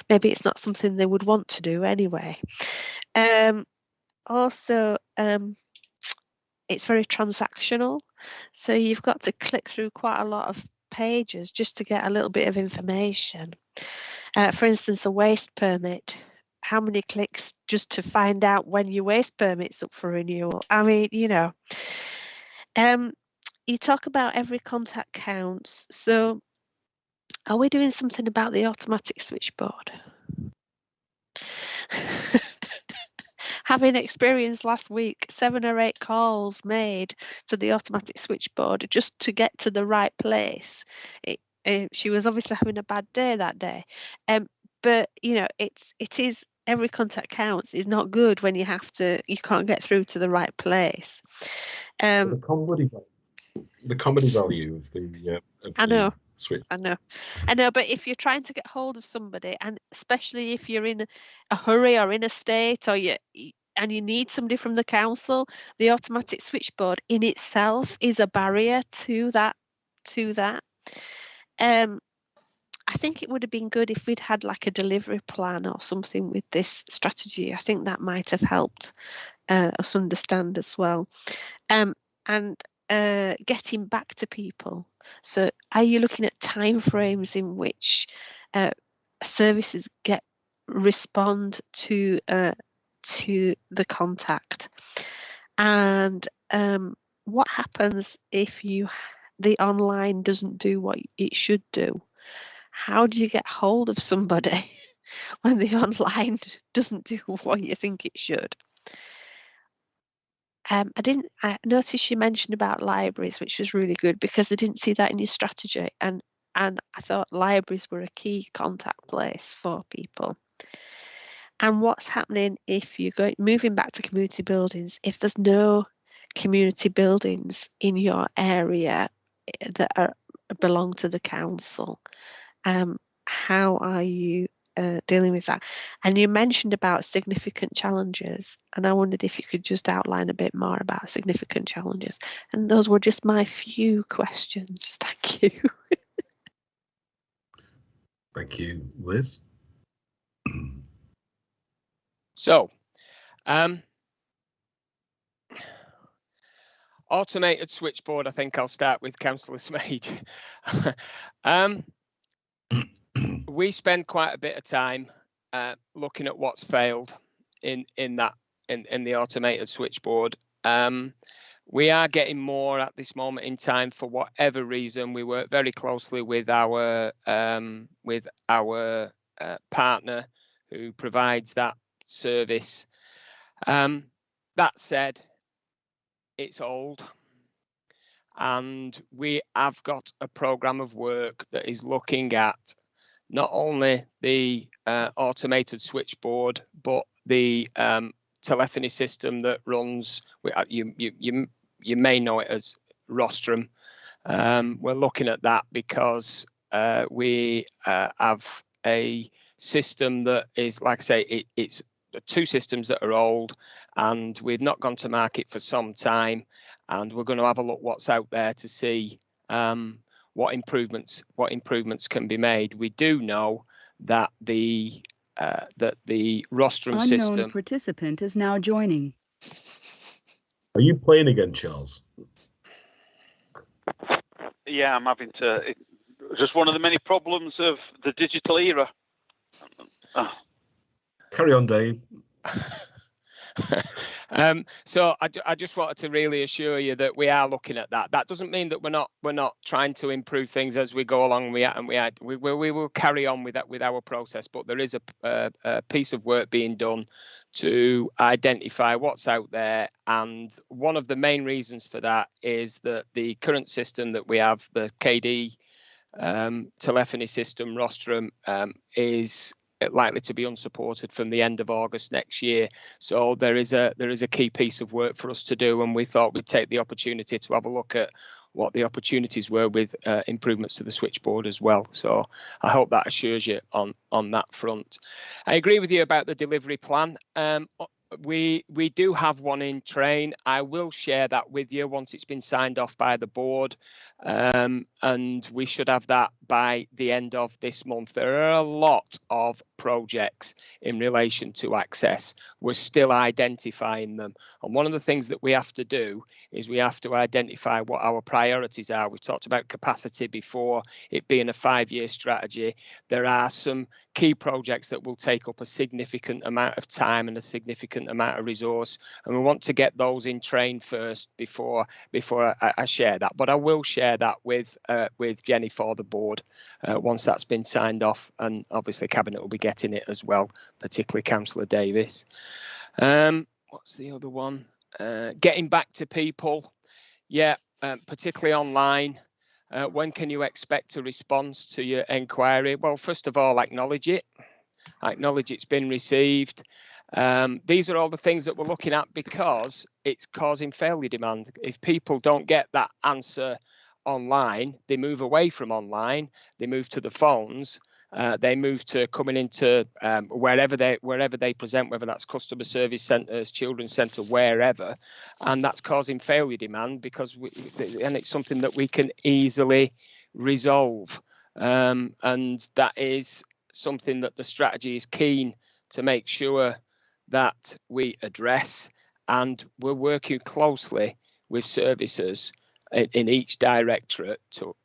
F: Maybe it's not something they would want to do anyway. Also, it's very transactional, so you've got to click through quite a lot of pages just to get a little bit of information. For instance, a waste permit. How many clicks just to find out when your waste permit's up for renewal? I mean, you talk about every contact counts. So are we doing something about the automatic switchboard? Having experienced last week 7 or 8 calls made to the automatic switchboard just to get to the right place. She was obviously having a bad day that day. But it is, every contact counts is not good when you can't get through to the right place.
A: The comedy value of the
F: I know.
A: switch.
F: I know, but if you're trying to get hold of somebody, and especially if you're in a hurry or in a state, or you need somebody from the council, the automatic switchboard in itself is a barrier to that. I think it would have been good if we'd had like a delivery plan or something with this strategy. I think that might have helped us understand as well. And getting back to people. So are you looking at timeframes in which services respond to the contact? And what happens if the online doesn't do what it should do? How do you get hold of somebody when the online doesn't do what you think it should? I noticed you mentioned about libraries, which was really good because I didn't see that in your strategy, and I thought libraries were a key contact place for people. And what's happening if you're moving back to community buildings, if there's no community buildings in your area that belong to the council? How are you dealing with that? And you mentioned about significant challenges, and I wondered if you could just outline a bit more about significant challenges. And those were just my few questions. Thank you.
A: Thank you, Liz.
L: So, automated switchboard, I think I'll start with Councillor Smage. We spend quite a bit of time looking at what's failed in the automated switchboard. We are getting more at this moment in time for whatever reason. We work very closely with our partner who provides that service. That said, it's old, and we have got a programme of work that is looking at not only the automated switchboard, but the telephony system that runs. You may know it as Rostrum. We're looking at that because we have a system that is, like I say, it's the 2 systems that are old, and we've not gone to market for some time, and we're going to have a look what's out there to see what improvements can be made. We do know that the Rostrum system.
J: Unknown participant is now joining.
A: Are you playing again, Charles?
N: Yeah, I'm having to. It's just one of the many problems of the digital era.
A: Carry on, Dave.
L: So I just wanted to really assure you that we are looking at that. That doesn't mean that we're not trying to improve things as we go along. We will carry on with that, with our process, but there is a piece of work being done to identify what's out there. And one of the main reasons for that is that the current system that we have, the KD telephony system, Rostrum, is likely to be unsupported from the end of August next year. So there is a key piece of work for us to do, and we thought we'd take the opportunity to have a look at what the opportunities were with improvements to the switchboard as well. So I hope that assures you on that front. I agree with you about the delivery plan. We do have one in train. I will share that with you once it's been signed off by the board, and we should have that by the end of this month. There are a lot of projects in relation to access. We're still identifying them, and one of the things that we have to do is we have to identify what our priorities are. We've talked about capacity before, it being a 5-year strategy. There are some key projects that will take up a significant amount of time and a significant amount of resource, and we want to get those in train first before I share that. But I will share that with Jenny for the board once that's been signed off, and obviously Cabinet will be getting it as well, particularly Councillor Davis. What's the other one? Getting back to people, yeah, particularly online. When can you expect a response to your inquiry? Well, first of all, acknowledge it. Acknowledge it's been received. These are all the things that we're looking at because it's causing failure demand. If people don't get that answer online, they move away from online, they move to the phones, they move to coming into wherever they present, whether that's customer service centres, children's centre, wherever, and that's causing failure demand because and it's something that we can easily resolve, and that is something that the strategy is keen to make sure that we address, and we're working closely with services in each directorate to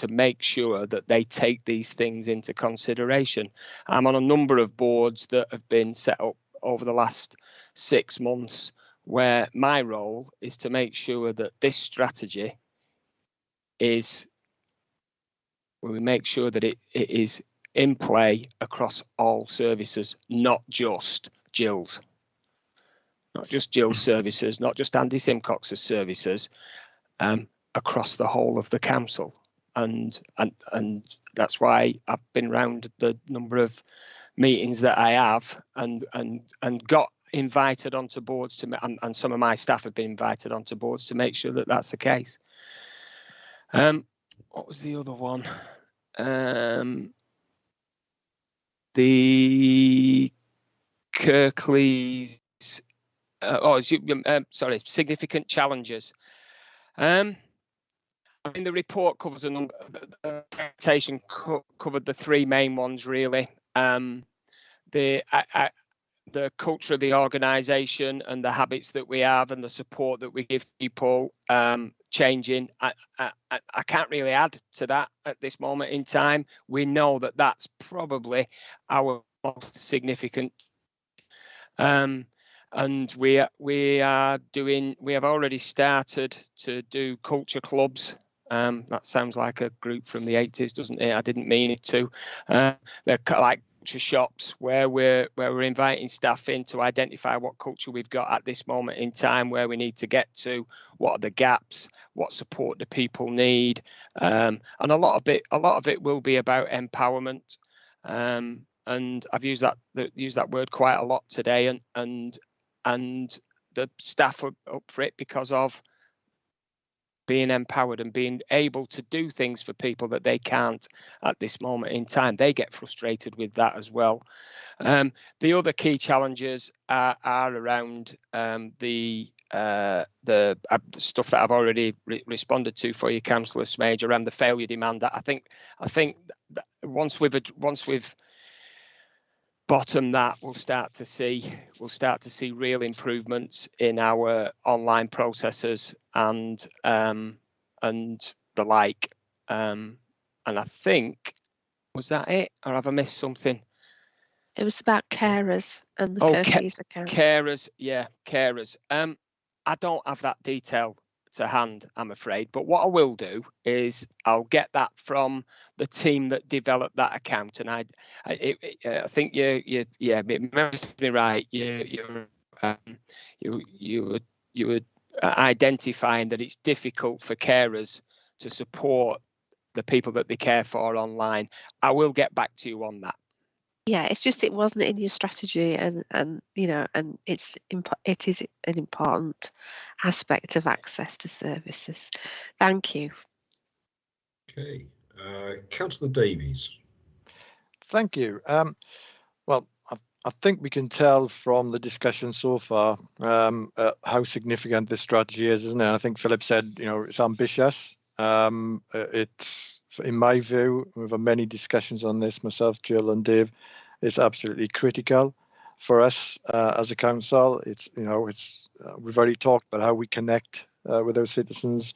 L: make sure that they take these things into consideration. I'm on a number of boards that have been set up over the last 6 months where my role is to make sure that this strategy is, where we make sure that it is in play across all services, not just Jill's. Not just Jill's services, not just Andy Simcox's services, across the whole of the council. And that's why I've been round the number of meetings that I have and got invited onto boards to, and some of my staff have been invited onto boards to make sure that that's the case. What was the other one? The Kirklees, sorry, significant challenges. I mean, the report covers a number. The presentation covered the 3 main ones really. The culture of the organisation and the habits that we have and the support that we give people changing. I can't really add to that at this moment in time. We know that that's probably our most significant. And we have already started to do culture clubs. That sounds like a group from the 80s, doesn't it? I didn't mean it to. They're like culture shops where we're inviting staff in to identify what culture we've got at this moment in time, where we need to get to, what are the gaps, what support do people need, and a lot of it will be about empowerment. And I've used that word quite a lot today, and the staff are up for it because of being empowered and being able to do things for people that they can't at this moment in time. They get frustrated with that as well. The other key challenges are around the stuff that I've already responded to for you, Councillor Smage, around the failure demand. I think that once we've bottomed that, we'll start to see real improvements in our online processes and the like. And I think, was that it, or have I missed something?
F: It was about carers and the
L: Oh,
F: Kirklees account.
L: carers, yeah, carers. I don't have that detail to hand, I'm afraid. But what I will do is I'll get that from the team that developed that account, and I think you memories me right. You were identifying that it's difficult for carers to support the people that they care for online. I will get back to you on that.
F: Yeah, it's just it wasn't in your strategy, and you know, and it is an important aspect of access to services. Thank you.
A: Okay, Councillor Davies.
H: Thank you. Well, I think we can tell from the discussion so far how significant this strategy is, isn't it? I think Philip said, you know, it's ambitious. It's, in my view, we've had many discussions on this, myself, Jill and Dave. It's absolutely critical for us as a council. It's, you know, it's we've already talked about how we connect with our citizens,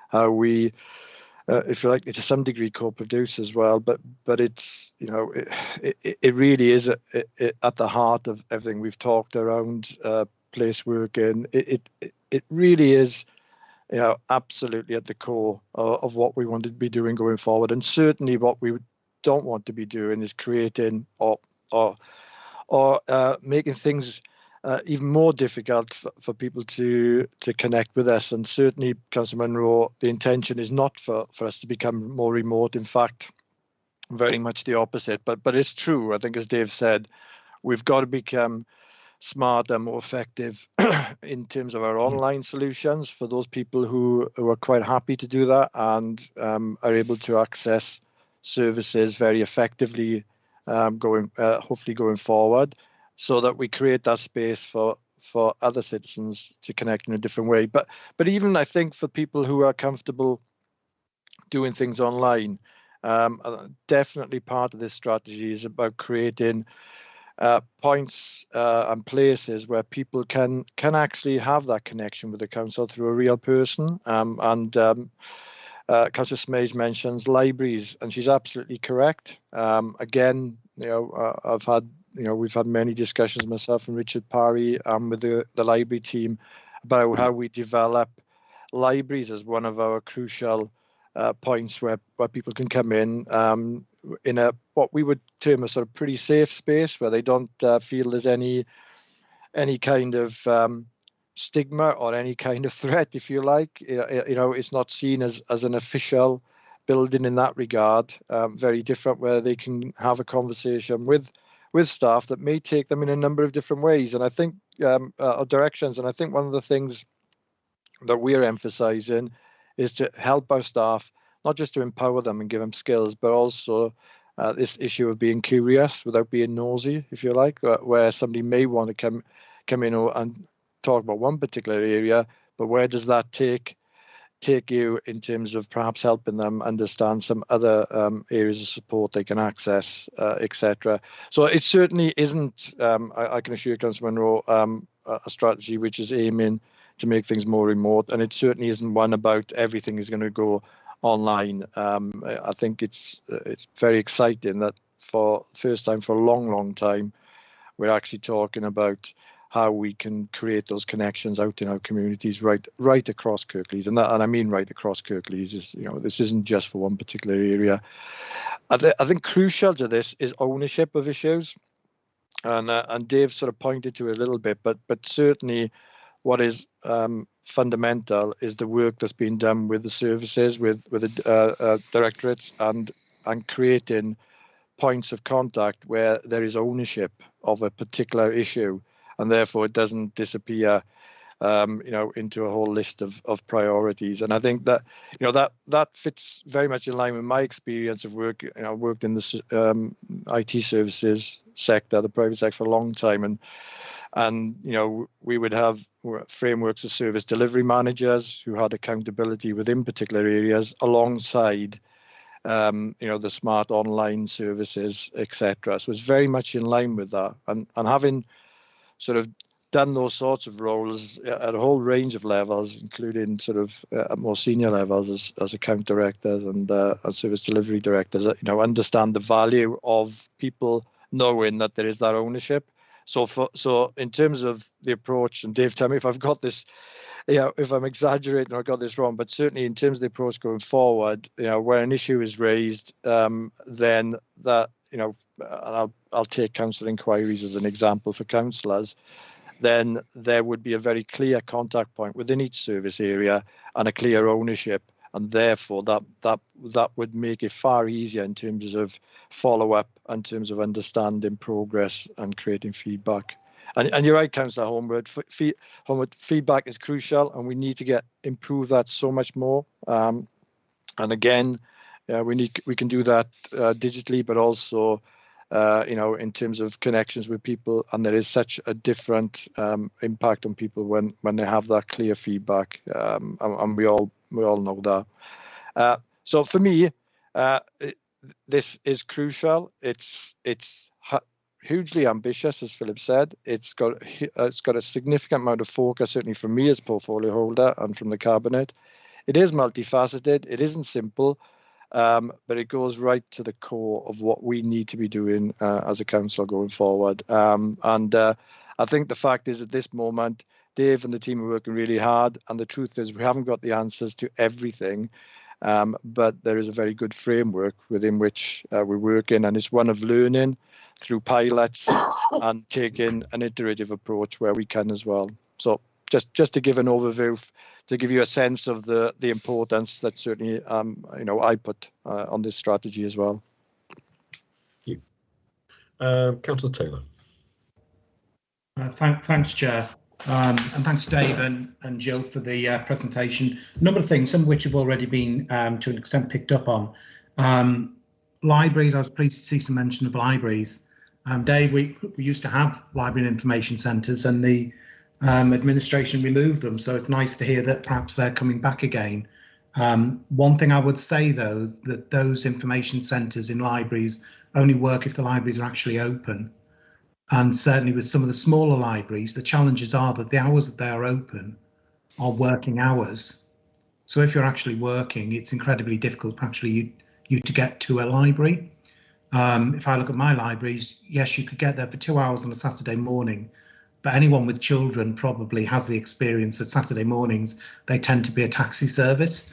H: how we, if you like, to some degree co-produce as well. But it's, you know, it really is at the heart of everything we've talked around place working. It really is, you know, absolutely at the core of what we want to be doing going forward, and certainly what we don't want to be doing is creating or making things even more difficult for people to connect with us. And certainly, Councillor Munro, the intention is not for us to become more remote. In fact, very much the opposite. But it's true. I think, as Dave said, we've got to become smarter, more effective in terms of our online solutions for those people who are quite happy to do that and are able to access services very effectively hopefully going forward, so that we create that space for other citizens to connect in a different way. But even I think for people who are comfortable doing things online, definitely part of this strategy is about creating points and places where people can actually have that connection with the council through a real person. Councillor Smays mentions libraries, and she's absolutely correct. Again, you know, we've had many discussions, myself and Richard Parry, with the library team, about how we develop libraries as one of our crucial points where people can come in a what we would term a sort of pretty safe space, where they don't feel there's any kind of stigma or any kind of threat, if you like. You know, it's not seen as an official building in that regard. Very different, where they can have a conversation with staff that may take them in a number of different ways, and I think directions. And I think one of the things that we're emphasising is to help our staff, not just to empower them and give them skills, but also this issue of being curious without being nosy, if you like, where somebody may want to come in and talk about one particular area, but where does that take you in terms of perhaps helping them understand some other areas of support they can access, etc. So it certainly isn't, I can assure Councillor Munro, a strategy which is aiming to make things more remote, and it certainly isn't one about everything is going to go online. I think it's very exciting that for the first time for a long time, we're actually talking about how we can create those connections out in our communities right across Kirklees, and I mean right across Kirklees. Is, you know, this isn't just for one particular area. I think crucial to this is ownership of issues, and Dave sort of pointed to it a little bit, but certainly what is fundamental is the work that's been done with the services, with the directorates, and creating points of contact where there is ownership of a particular issue, and therefore it doesn't disappear, you know, into a whole list of priorities. And I think that, you know, that fits very much in line with my experience of work. You know, I worked in the IT services sector, the private sector, for a long time, and you know, we would have frameworks of service delivery managers who had accountability within particular areas, alongside you know, the smart online services, etc. So it's very much in line with that, and having sort of done those sorts of roles at a whole range of levels, including sort of at more senior levels as account directors and service delivery directors, you know, understand the value of people knowing that there is that ownership. So in terms of the approach, and Dave, tell me if I've got this, if I'm exaggerating or I got this wrong, but certainly in terms of the approach going forward, where an issue is raised, then that, and I'll take council inquiries as an example for councillors, then there would be a very clear contact point within each service area and a clear ownership. And therefore, that would make it far easier in terms of follow-up, in terms of understanding progress and creating feedback. And you're right, Councillor Homewood. Feedback is crucial, and we need to improve that so much more. And again, we can do that digitally, but also in terms of connections with people. And there is such a different impact on people when they have that clear feedback, and we all know that. So for me, this is crucial. It's hugely ambitious, as Philip said. It's got a significant amount of focus, certainly from me as portfolio holder and from the cabinet. It is multifaceted. It isn't simple, but it goes right to the core of what we need to be doing as a council going forward. I think the fact is, at this moment, Dave and the team are working really hard, and the truth is we haven't got the answers to everything, but there is a very good framework within which we're working, and it's one of learning through pilots and taking an iterative approach where we can as well. So just to give an overview, to give you a sense of the importance that certainly I put on this strategy as well.
A: Thank you. Councillor Taylor.
G: Thanks, Chair. And thanks, Dave and Jill, for the presentation. A number of things, some of which have already been to an extent picked up on. Libraries, I was pleased to see some mention of libraries. Dave, we used to have library and information centres, and the administration removed them. So it's nice to hear that perhaps they're coming back again. One thing I would say, though, is that those information centres in libraries only work if the libraries are actually open. And certainly with some of the smaller libraries, the challenges are that the hours that they are open are working hours. So if you're actually working, it's incredibly difficult for actually you to get to a library. If I look at my libraries, yes, you could get there for 2 hours on a Saturday morning, but anyone with children probably has the experience that Saturday mornings, they tend to be a taxi service,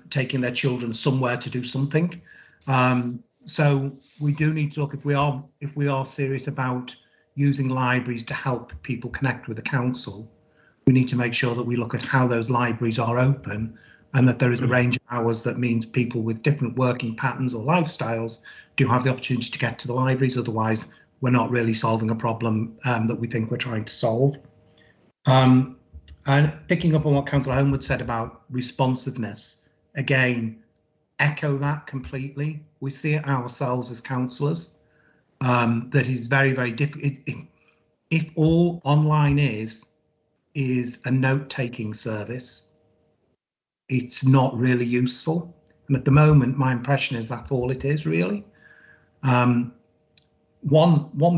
G: taking their children somewhere to do something. So we do need to look, if we are serious about using libraries to help people connect with the council, we need to make sure that we look at how those libraries are open, and that there is a range of hours that means people with different working patterns or lifestyles do have the opportunity to get to the libraries. Otherwise, we're not really solving a problem that we think we're trying to solve. And picking up on what Councillor Homewood said about responsiveness, again, echo that completely. We see it ourselves as councillors, that is very, very difficult. If all online is a note-taking service, it's not really useful. And at the moment, my impression is that's all it is, really. One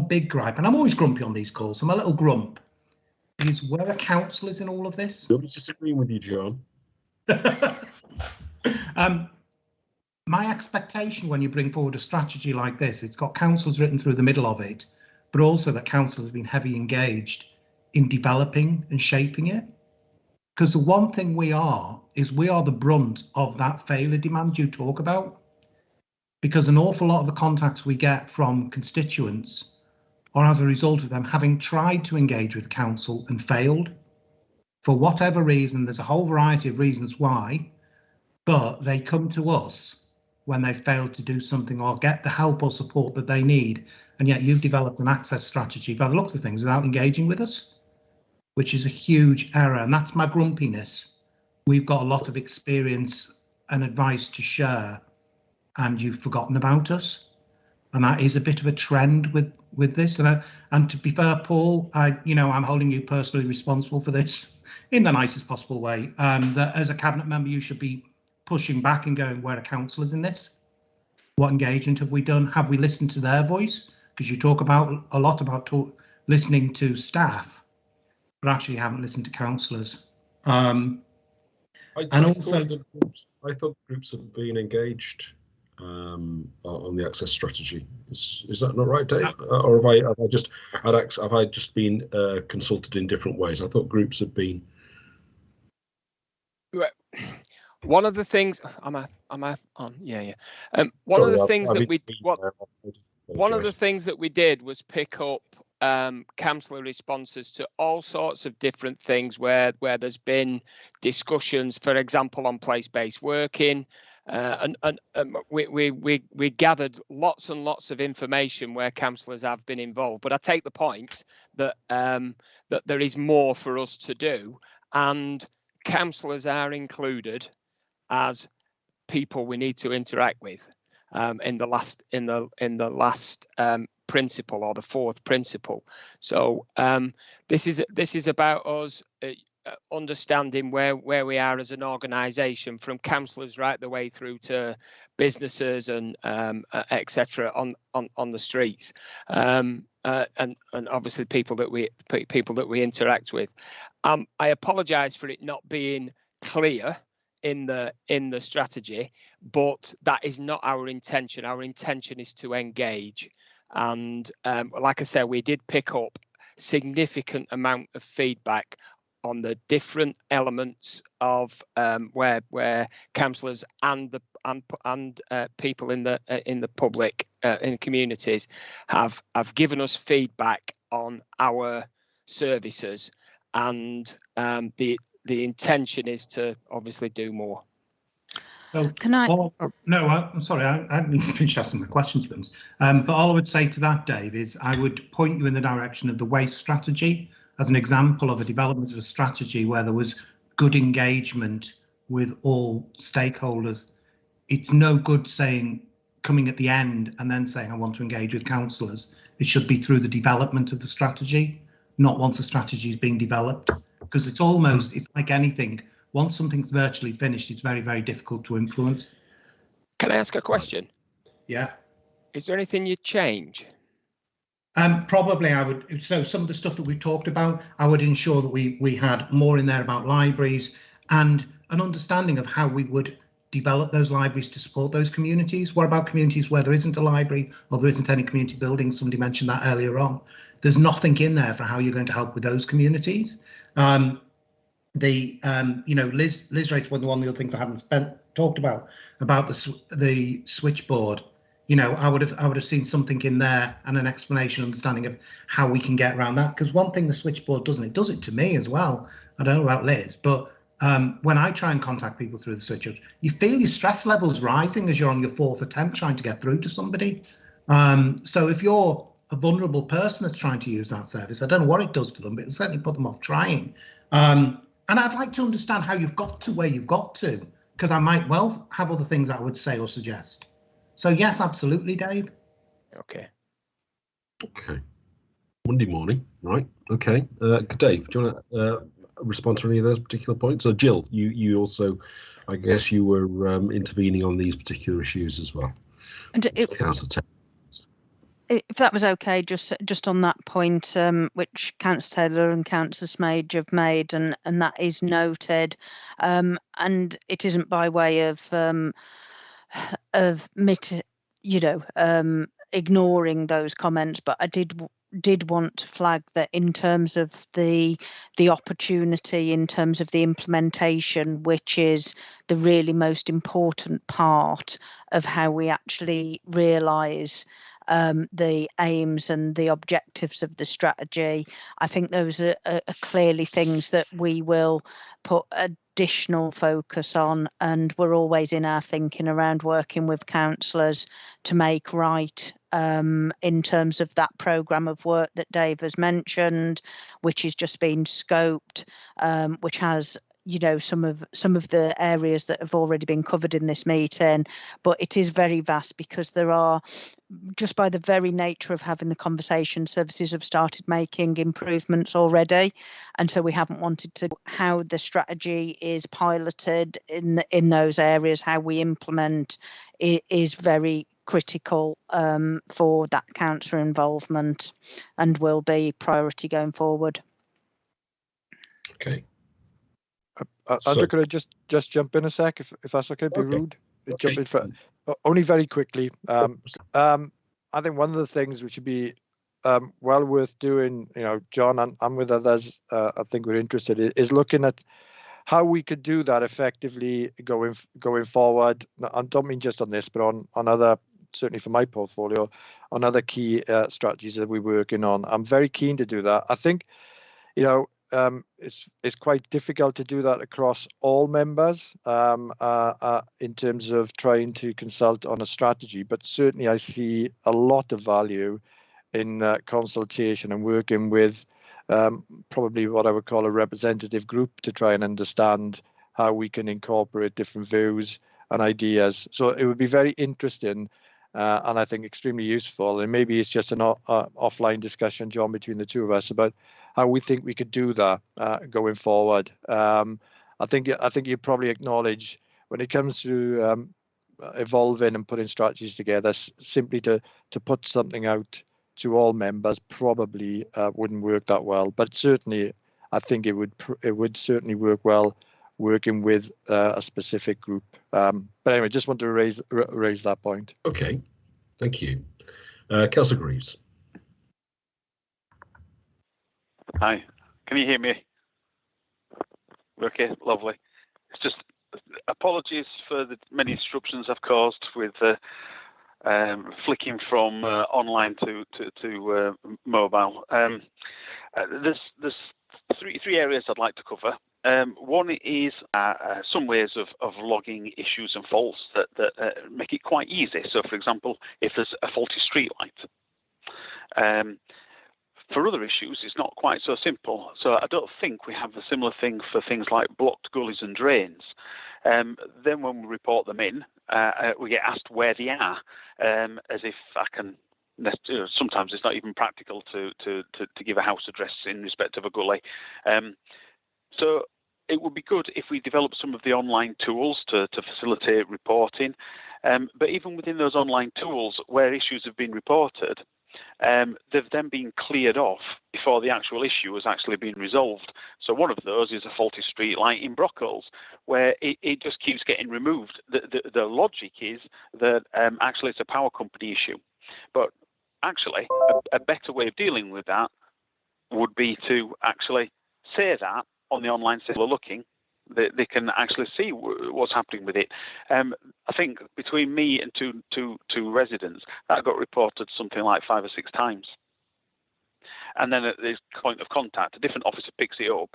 G: big gripe, and I'm always grumpy on these calls, I'm a little grump, is where are councillors in all of this?
A: Nobody's disagreeing with you, John.
G: My expectation when you bring forward a strategy like this, it's got councillors written through the middle of it, but also that councillors have been heavily engaged in developing and shaping it. Because the one thing we are the brunt of that failure demand you talk about. Because an awful lot of the contacts we get from constituents are as a result of them having tried to engage with the council and failed. For whatever reason, there's a whole variety of reasons why, but they come to us when they've failed to do something or get the help or support that they need. And yet you've developed an access strategy by the looks of things without engaging with us, which is a huge error. And that's my grumpiness. We've got a lot of experience and advice to share, and you've forgotten about us. And that is a bit of a trend with this. And to be fair, Paul, I'm holding you personally responsible for this in the nicest possible way. That as a cabinet member, you should be pushing back and going, where are councillors in this? What engagement have we done? Have we listened to their voice? Because you talk about a lot about listening to staff, but actually haven't listened to councillors.
A: I thought groups have been engaged on the access strategy. Is that not right, Dave? Or have I just been consulted in different ways? I thought groups had been.
L: One of the things, am I on? Yeah. One
A: Sorry,
L: of the things that we one of the
A: apologise.
L: things that we did was pick up councillor responses to all sorts of different things where there's been discussions, for example, on place-based working, and we gathered lots and lots of information where councillors have been involved. But I take the point that that there is more for us to do, and councillors are included as people we need to interact with in the last principle, or the fourth principle. So this is about us understanding where we are as an organisation, from councillors right the way through to businesses and etc. on the streets, and obviously people that we interact with. I apologise for it not being clear in the strategy, but that is not our intention. Our intention is to engage, and like I said, we did pick up significant amount of feedback on the different elements of where councillors and people in the public in communities have given us feedback on our services, and the intention is to obviously do more.
G: So,
M: Can I?
G: I'm sorry, I hadn't even finished asking my questions, but all I would say to that, Dave, is I would point you in the direction of the waste strategy as an example of a development of a strategy where there was good engagement with all stakeholders. It's no good coming at the end and then saying I want to engage with councillors. It should be through the development of the strategy, not once the strategy is being developed, because it's like anything. Once something's virtually finished, it's very, very difficult to influence.
L: Can I ask a question?
G: Yeah.
L: Is there anything you'd change?
G: Probably I would. So some of the stuff that we've talked about, I would ensure that we had more in there about libraries and an understanding of how we would develop those libraries to support those communities. What about communities where there isn't a library or there isn't any community building? Somebody mentioned that earlier on. There's nothing in there for how you're going to help with those communities. Liz raised one of the other things I haven't talked about the switchboard. I would have seen something in there and an explanation, understanding of how we can get around that. Because one thing the switchboard does it to me as well. I don't know about Liz, but when I try and contact people through the switchboard, you feel your stress levels rising as you're on your fourth attempt trying to get through to somebody. So if you're a vulnerable person that's trying to use that service, I don't know what it does to them, but it'll certainly put them off trying. And I'd like to understand how you've got to where you've got to, because I might well have other things I would say or suggest. So yes, absolutely, Dave.
L: Okay.
A: Monday morning, right? Okay. Dave, do you want to respond to any of those particular points? So Jill, you also, I guess you were intervening on these particular issues as well.
M: And if that was okay, just on that point, which Councillor Taylor and Councillor Smage have made, and that is noted, and it isn't by way of ignoring those comments, but I did want to flag that in terms of the opportunity, in terms of the implementation, which is the really most important part of how we actually realise the aims and the objectives of the strategy. I think those are clearly things that we will put additional focus on, and we're always in our thinking around working with councillors to make right in terms of that programme of work that Dave has mentioned, which is just being scoped, which has some of the areas that have already been covered in this meeting, but it is very vast because there are, just by the very nature of having the conversation, services have started making improvements already, and so we haven't wanted to. How the strategy is piloted in those areas, how we implement, is very critical for that councillor involvement, and will be priority going forward.
A: Okay.
H: Andrew, could I just jump in a sec, if that's okay? Be rude.
A: Okay.
H: Jump in for. only very quickly. I think one of the things which would be well worth doing, John, and with others, I think we're interested in, is looking at how we could do that effectively going forward. I don't mean just on this, but on other, certainly for my portfolio, on other key strategies that we're working on. I'm very keen to do that. I think, it's quite difficult to do that across all members in terms of trying to consult on a strategy, but certainly I see a lot of value in consultation and working with probably what I would call a representative group to try and understand how we can incorporate different views and ideas. So it would be very interesting and I think extremely useful. And maybe it's just an offline discussion, John, between the two of us about how we think we could do that going forward. I think you probably acknowledge when it comes to evolving and putting strategies together, simply to put something out to all members probably wouldn't work that well. But certainly, I think it would certainly work well working with a specific group. But anyway, just want to raise that point.
A: Okay, thank you. Councillor Greaves.
N: Hi, can you hear me? Okay, lovely. It's just apologies for the many disruptions I've caused with flicking from online to mobile. There's three areas I'd like to cover. One is some ways of logging issues and faults that make it quite easy. So, for example, if there's a faulty street light. For other issues, it's not quite so simple. So I don't think we have the similar thing for things like blocked gullies and drains. Then when we report them in, we get asked where they are, as if I can. Sometimes it's not even practical to give a house address in respect of a gully. So it would be good if we develop some of the online tools to facilitate reporting. But even within those online tools, where issues have been reported, they've then been cleared off before the actual issue has actually been resolved. So one of those is a faulty street light in Brockles, where it just keeps getting removed. The logic is that actually it's a power company issue. But actually, a better way of dealing with that would be to actually say that on the online system looking, they can actually see what's happening with it. I think between me and two residents, that got reported something like 5 or 6 times. And then at this point of contact, a different officer picks it up,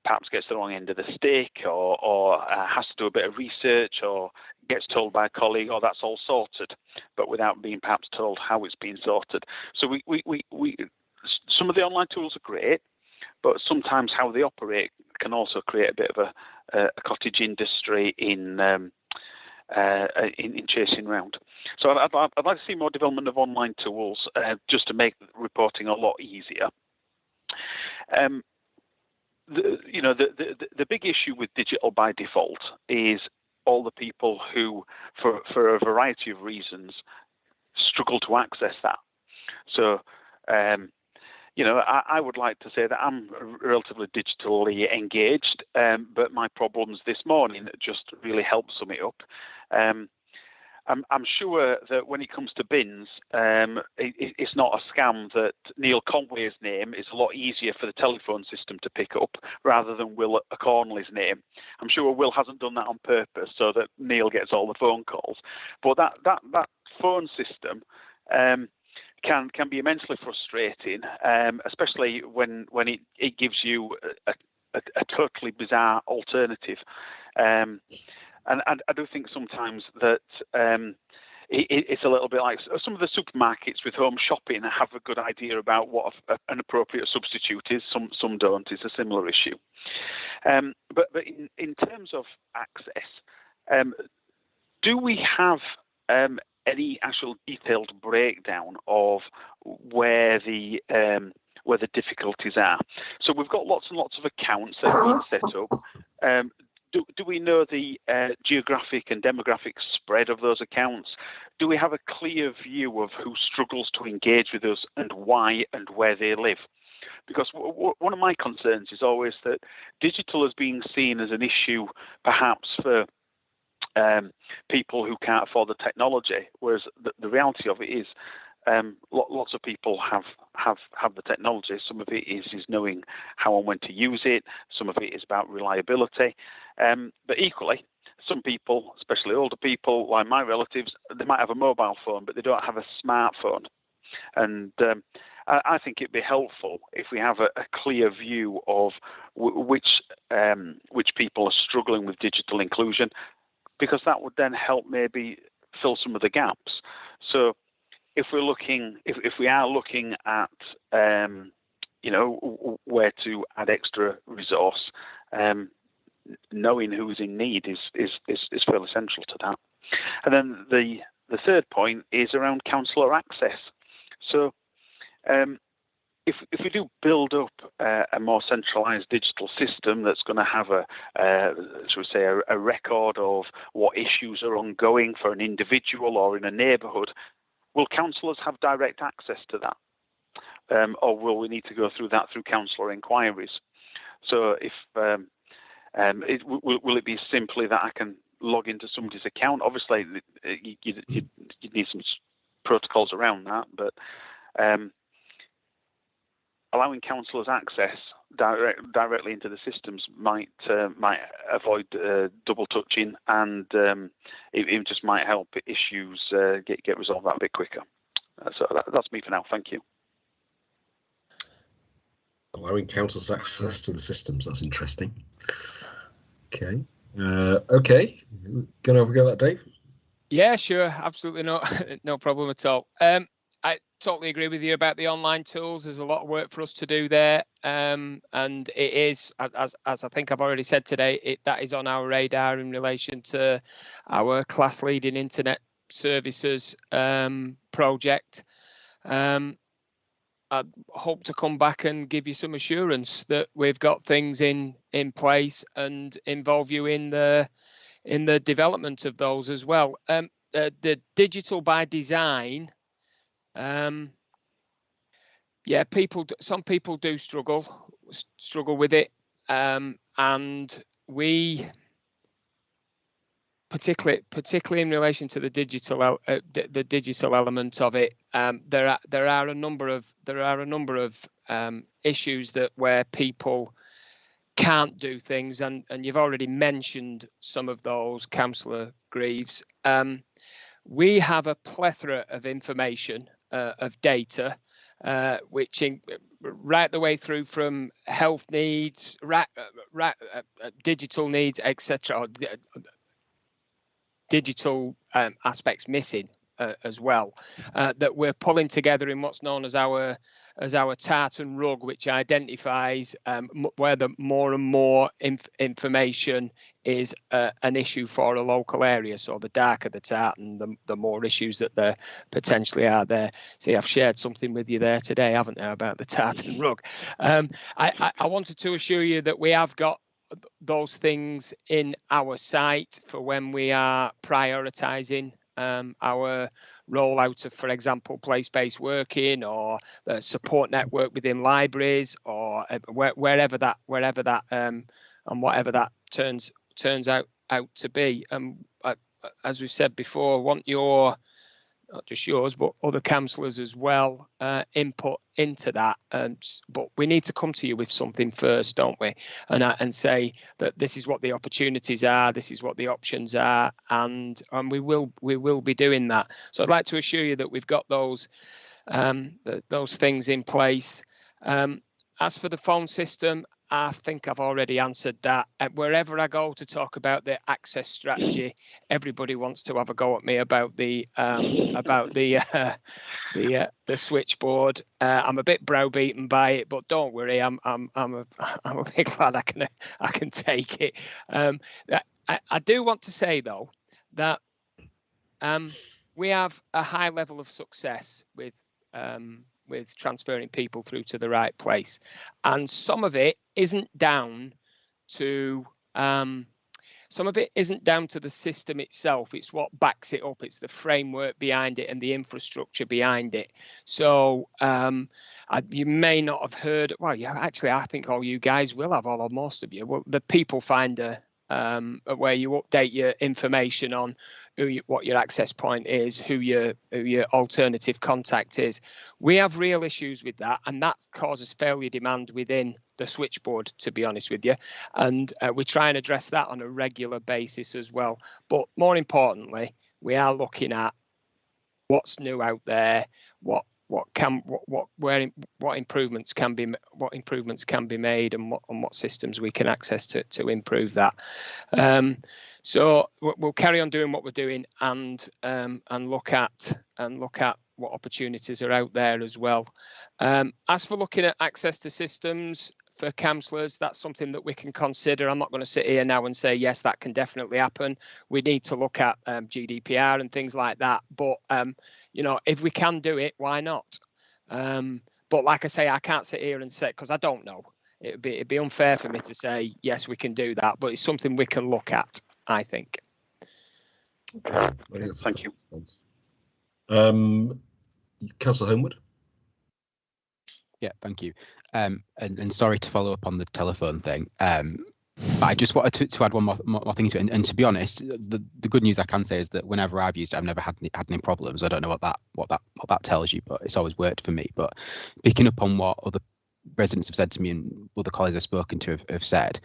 N: perhaps gets the wrong end of the stick, or has to do a bit of research, or gets told by a colleague, "Oh, that's all sorted," but without being perhaps told how it's been sorted. So we some of the online tools are great, but sometimes how they operate can also create a bit of a cottage industry in chasing round. So I'd like to see more development of online tools just to make reporting a lot easier. The big issue with digital by default is all the people who, for a variety of reasons, struggle to access that. So I would like to say that I'm relatively digitally engaged, but my problems this morning just really helped sum it up. I'm sure that when it comes to bins, it's not a scam that Neil Conway's name is a lot easier for the telephone system to pick up rather than Will Cornley's name. I'm sure Will hasn't done that on purpose so that Neil gets all the phone calls. But that phone system can be immensely frustrating, especially when it gives you a totally bizarre alternative. And I do think sometimes that it's a little bit like some of the supermarkets with home shopping have a good idea about what an appropriate substitute is. Some don't. It's a similar issue. But in terms of access, do we have any actual detailed breakdown of where the difficulties are? So we've got lots and lots of accounts that have been set up. Do we know the geographic and demographic spread of those accounts? Do we have a clear view of who struggles to engage with us and why and where they live? Because one of my concerns is always that digital is being seen as an issue perhaps for people who can't afford the technology. Whereas the reality of it is, lots of people have the technology. Some of it is knowing how and when to use it. Some of it is about reliability. But equally, some people, especially older people, like my relatives, they might have a mobile phone, but they don't have a smartphone. And I think it'd be helpful if we have a clear view of which people are struggling with digital inclusion, because that would then help maybe fill some of the gaps. So if we are looking at where to add extra resource, knowing who's in need is fairly essential to that. And then the third point is around counsellor access. So if we do build up a more centralised digital system that's going to have a record of what issues are ongoing for an individual or in a neighbourhood, will counsellors have direct access to that, or will we need to go through that through counsellor inquiries? So if will it be simply that I can log into somebody's account? Obviously, you need some protocols around that, but allowing counsellors access directly into the systems might avoid double touching, and it just might help issues get resolved that a bit quicker. So that's me for now. Thank you.
A: Allowing counsellors access to the systems. That's interesting. Okay. Okay. Gonna have a go at that, Dave?
L: Yeah, sure. Absolutely no problem at all. I totally agree with you about the online tools. There's a lot of work for us to do there, and it is, as I think I've already said today, that is on our radar in relation to our class-leading internet services project. I hope to come back and give you some assurance that we've got things in place and involve you in the development of those as well. The digital by design. Yeah, some people do struggle with it, and we, particularly in relation to the digital element of it, there are a number of issues where people can't do things, and you've already mentioned some of those, Councillor Greaves. We have a plethora of information, of data, which right the way through from health needs, digital needs, etc. Digital aspects missing as well, that we're pulling together in what's known as our tartan rug, which identifies where the more and more information is an issue for a local area. So the darker the tartan, the more issues that there potentially are there. See, I've shared something with you there today, haven't I, about the tartan rug. I wanted to assure you that we have got those things in our sight for when we are prioritising our rollout of, for example, place-based working or the support network within libraries, or wherever that and whatever that turns out to be. As we've said before, want your, not just yours, but other councillors as well, input into that. But we need to come to you with something first, don't we? And say that this is what the opportunities are, this is what the options are, and we will be doing that. So I'd like to assure you that we've got those things in place. As for the phone system, I think I've already answered that. Wherever I go to talk about the access strategy, everybody wants to have a go at me about the switchboard. I'm a bit browbeaten by it, but don't worry, I'm a bit glad I can take it. I do want to say though that we have a high level of success with transferring people through to the right place, and some of it isn't down to the system itself. It's what backs it up. It's the framework behind it and the infrastructure behind it. So you may not have heard, well, yeah, actually I think all you guys will have, all or most of you, well, the people finder where you update your information on what your access point is, who your alternative contact is. We have real issues with that, and that causes failure demand within the switchboard, to be honest with you. And we try and address that on a regular basis as well. But more importantly, we are looking at what's new out there, what improvements can be made, and what systems we can access to improve that. So we'll carry on doing what we're doing, and look at what opportunities are out there as well. As for looking at access to systems for councillors, that's something that we can consider. I'm not going to sit here now and say yes, that can definitely happen. We need to look at GDPR and things like that. But you know, if we can do it, why not? But like I say, I can't sit here and say, because I don't know. It'd be unfair for me to say yes, we can do that. But it's something we can look at, I think.
A: Okay.
N: Thank you.
A: Councillor Homewood.
D: Yeah, thank you. And sorry to follow up on the telephone thing. But I just wanted to add one more thing to it. And to be honest, the good news I can say is that whenever I've used it, I've never had any problems. I don't know what that tells you, but it's always worked for me. But picking up on what other residents have said to me and other colleagues I've spoken to have said,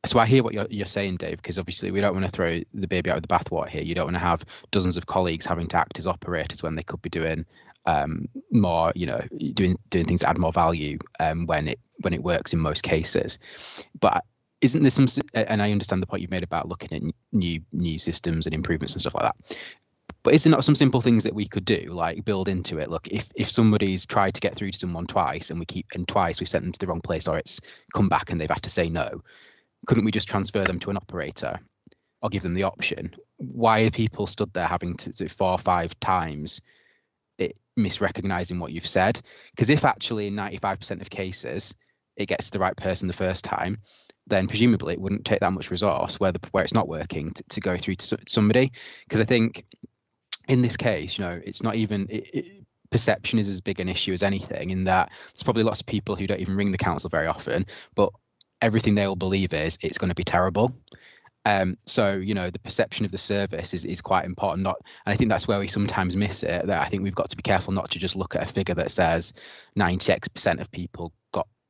D: so I hear what you're saying, Dave, because obviously we don't want to throw the baby out with the bathwater here. You don't want to have dozens of colleagues having to act as operators when they could be doing more, you know, doing things that add more value when it works in most cases. But isn't there some, and I understand the point you've made about looking at new systems and improvements and stuff like that, but is there not some simple things that we could do, like build into it? Look, if somebody's tried to get through to someone twice and twice we've sent them to the wrong place, or it's come back and they've had to say no, couldn't we just transfer them to an operator or give them the option? Why are people stood there having to do 4 or 5 times misrecognizing what you've said? Because if actually in 95% of cases it gets the right person the first time, then presumably it wouldn't take that much resource where it's not working to go through to somebody. Because I think in this case, you know, it's not even perception is as big an issue as anything, in that there's probably lots of people who don't even ring the council very often, but everything they all believe is it's going to be terrible. So, you know, the perception of the service is quite important. And I think that's where we sometimes miss it, that I think we've got to be careful not to just look at a figure that says 96% of people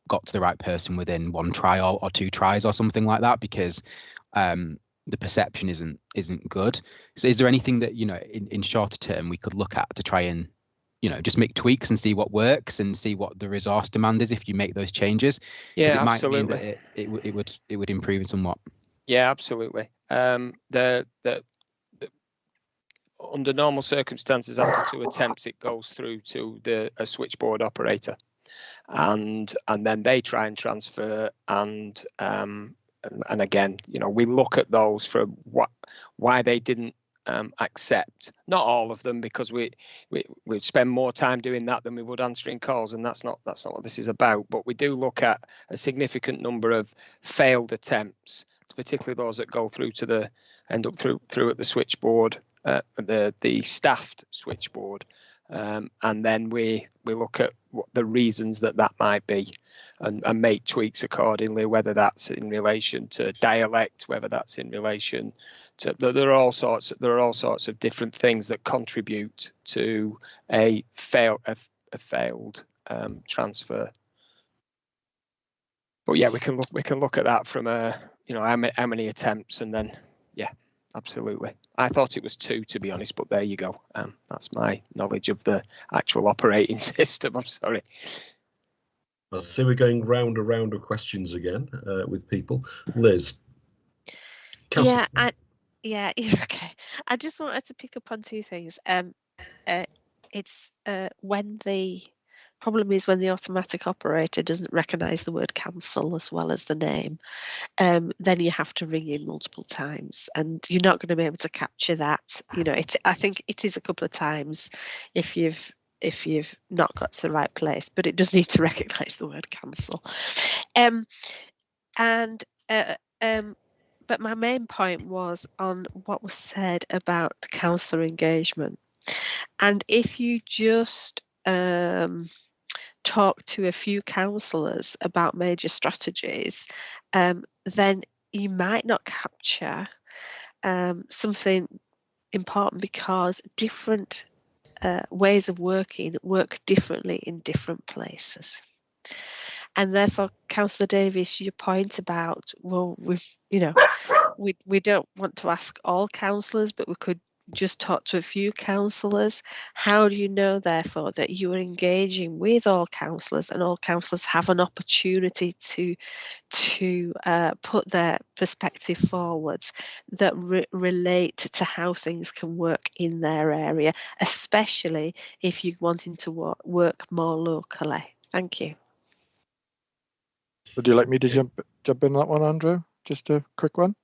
D: got to the right person within 1 try or 2 tries or something like that, because the perception isn't good. So is there anything that, you know, in shorter term we could look at to try and, you know, just make tweaks and see what works and see what the resource demand is if you make those changes?
L: Yeah,
D: it might
L: absolutely.
D: mean that it would improve somewhat.
L: Yeah, absolutely. The under normal circumstances, after 2 attempts, it goes through to a switchboard operator, and then they try and transfer. And again, you know, we look at those for why they didn't accept. Not all of them, because we spend more time doing that than we would answering calls, and that's not what this is about. But we do look at a significant number of failed attempts, particularly those that go through to end up through at the switchboard, the staffed switchboard, and then we look at what the reasons that might be, and make tweaks accordingly, whether that's in relation to dialect, whether that's in relation to there are all sorts of different things that contribute to a failed transfer. But yeah, we can look at that from you know, how many attempts, and then yeah, absolutely. I thought it was 2, to be honest, but there you go. That's my knowledge of the actual operating system. I'm sorry.
A: So we're going round and round of questions again with people. Liz.
F: Yeah, okay. I just wanted to pick up on 2 things. It's when the problem is when the automatic operator doesn't recognise the word cancel as well as the name, then you have to ring in multiple times, and you're not going to be able to capture that. You know, I think it is a couple of times if you've not got to the right place, but it does need to recognise the word cancel. But my main point was on what was said about councillor engagement, and if you just talk to a few councillors about major strategies, then you might not capture something important, because different ways of working work differently in different places. And therefore, Councillor Davies, your point about, well, we don't want to ask all councillors, but we could just talk to a few councillors. How do you know, therefore, that you are engaging with all councillors and all councillors have an opportunity to put their perspective forwards that relate to how things can work in their area, especially if you're wanting to work more locally? Thank you.
H: Would you like me to jump in that one, Andrew? Just a quick one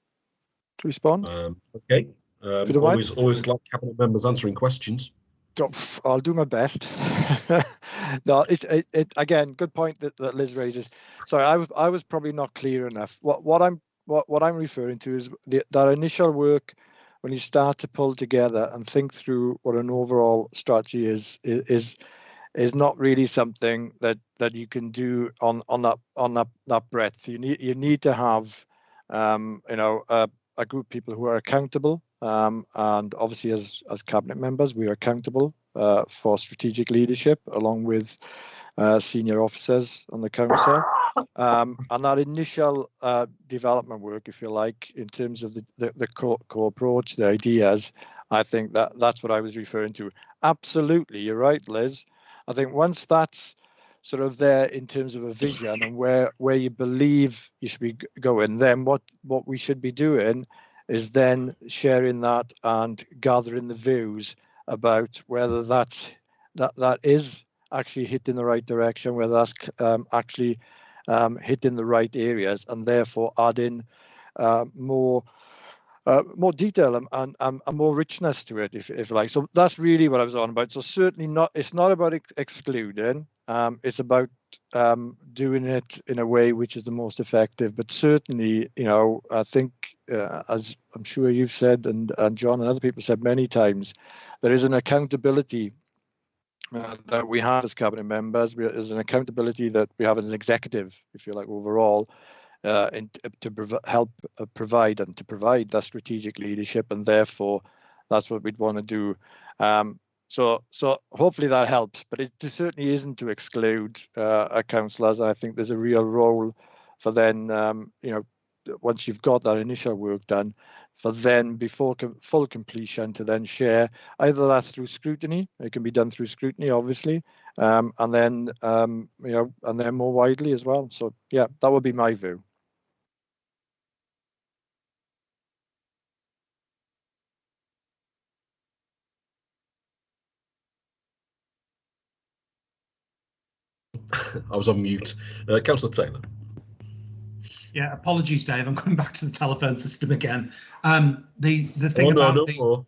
H: to respond.
A: Okay.
H: If you don't mind.
A: Always like cabinet members answering questions.
H: I'll do my best. No, it again, good point that Liz raises. Sorry, I was probably not clear enough. What I'm referring to is that initial work when you start to pull together and think through what an overall strategy is not really something that you can do on that breadth. You need to have a group of people who are accountable, and obviously as cabinet members we are accountable for strategic leadership along with senior officers on the council, and that initial development work, if you like, in terms of the core approach, the ideas, I think that's what I was referring to. Absolutely, you're right, Liz. I think once that's sort of there in terms of a vision and where you believe you should be going, then what we should be doing is then sharing that and gathering the views about whether that is actually hitting the right direction, whether that's actually hitting the right areas, and therefore adding more detail and more richness to it, if you like. So that's really what I was on about. So certainly not. It's not about excluding. It's about doing it in a way which is the most effective. But certainly, I think as I'm sure you've said, and John and other people said many times, there is an accountability that we have as cabinet members. There's an accountability that we have as an executive, if you like, overall. To help provide that strategic leadership, and therefore that's what we'd want to do. So hopefully that helps, but it certainly isn't to exclude our councillors. I think there's a real role for then, once you've got that initial work done, for then before full completion to then share, either that's through scrutiny, it can be done through scrutiny obviously, and then and then more widely as well. So yeah, that would be my view.
A: I was on mute. Councillor Taylor.
G: Yeah, apologies, Dave. I'm going back to the telephone system again. The thing about the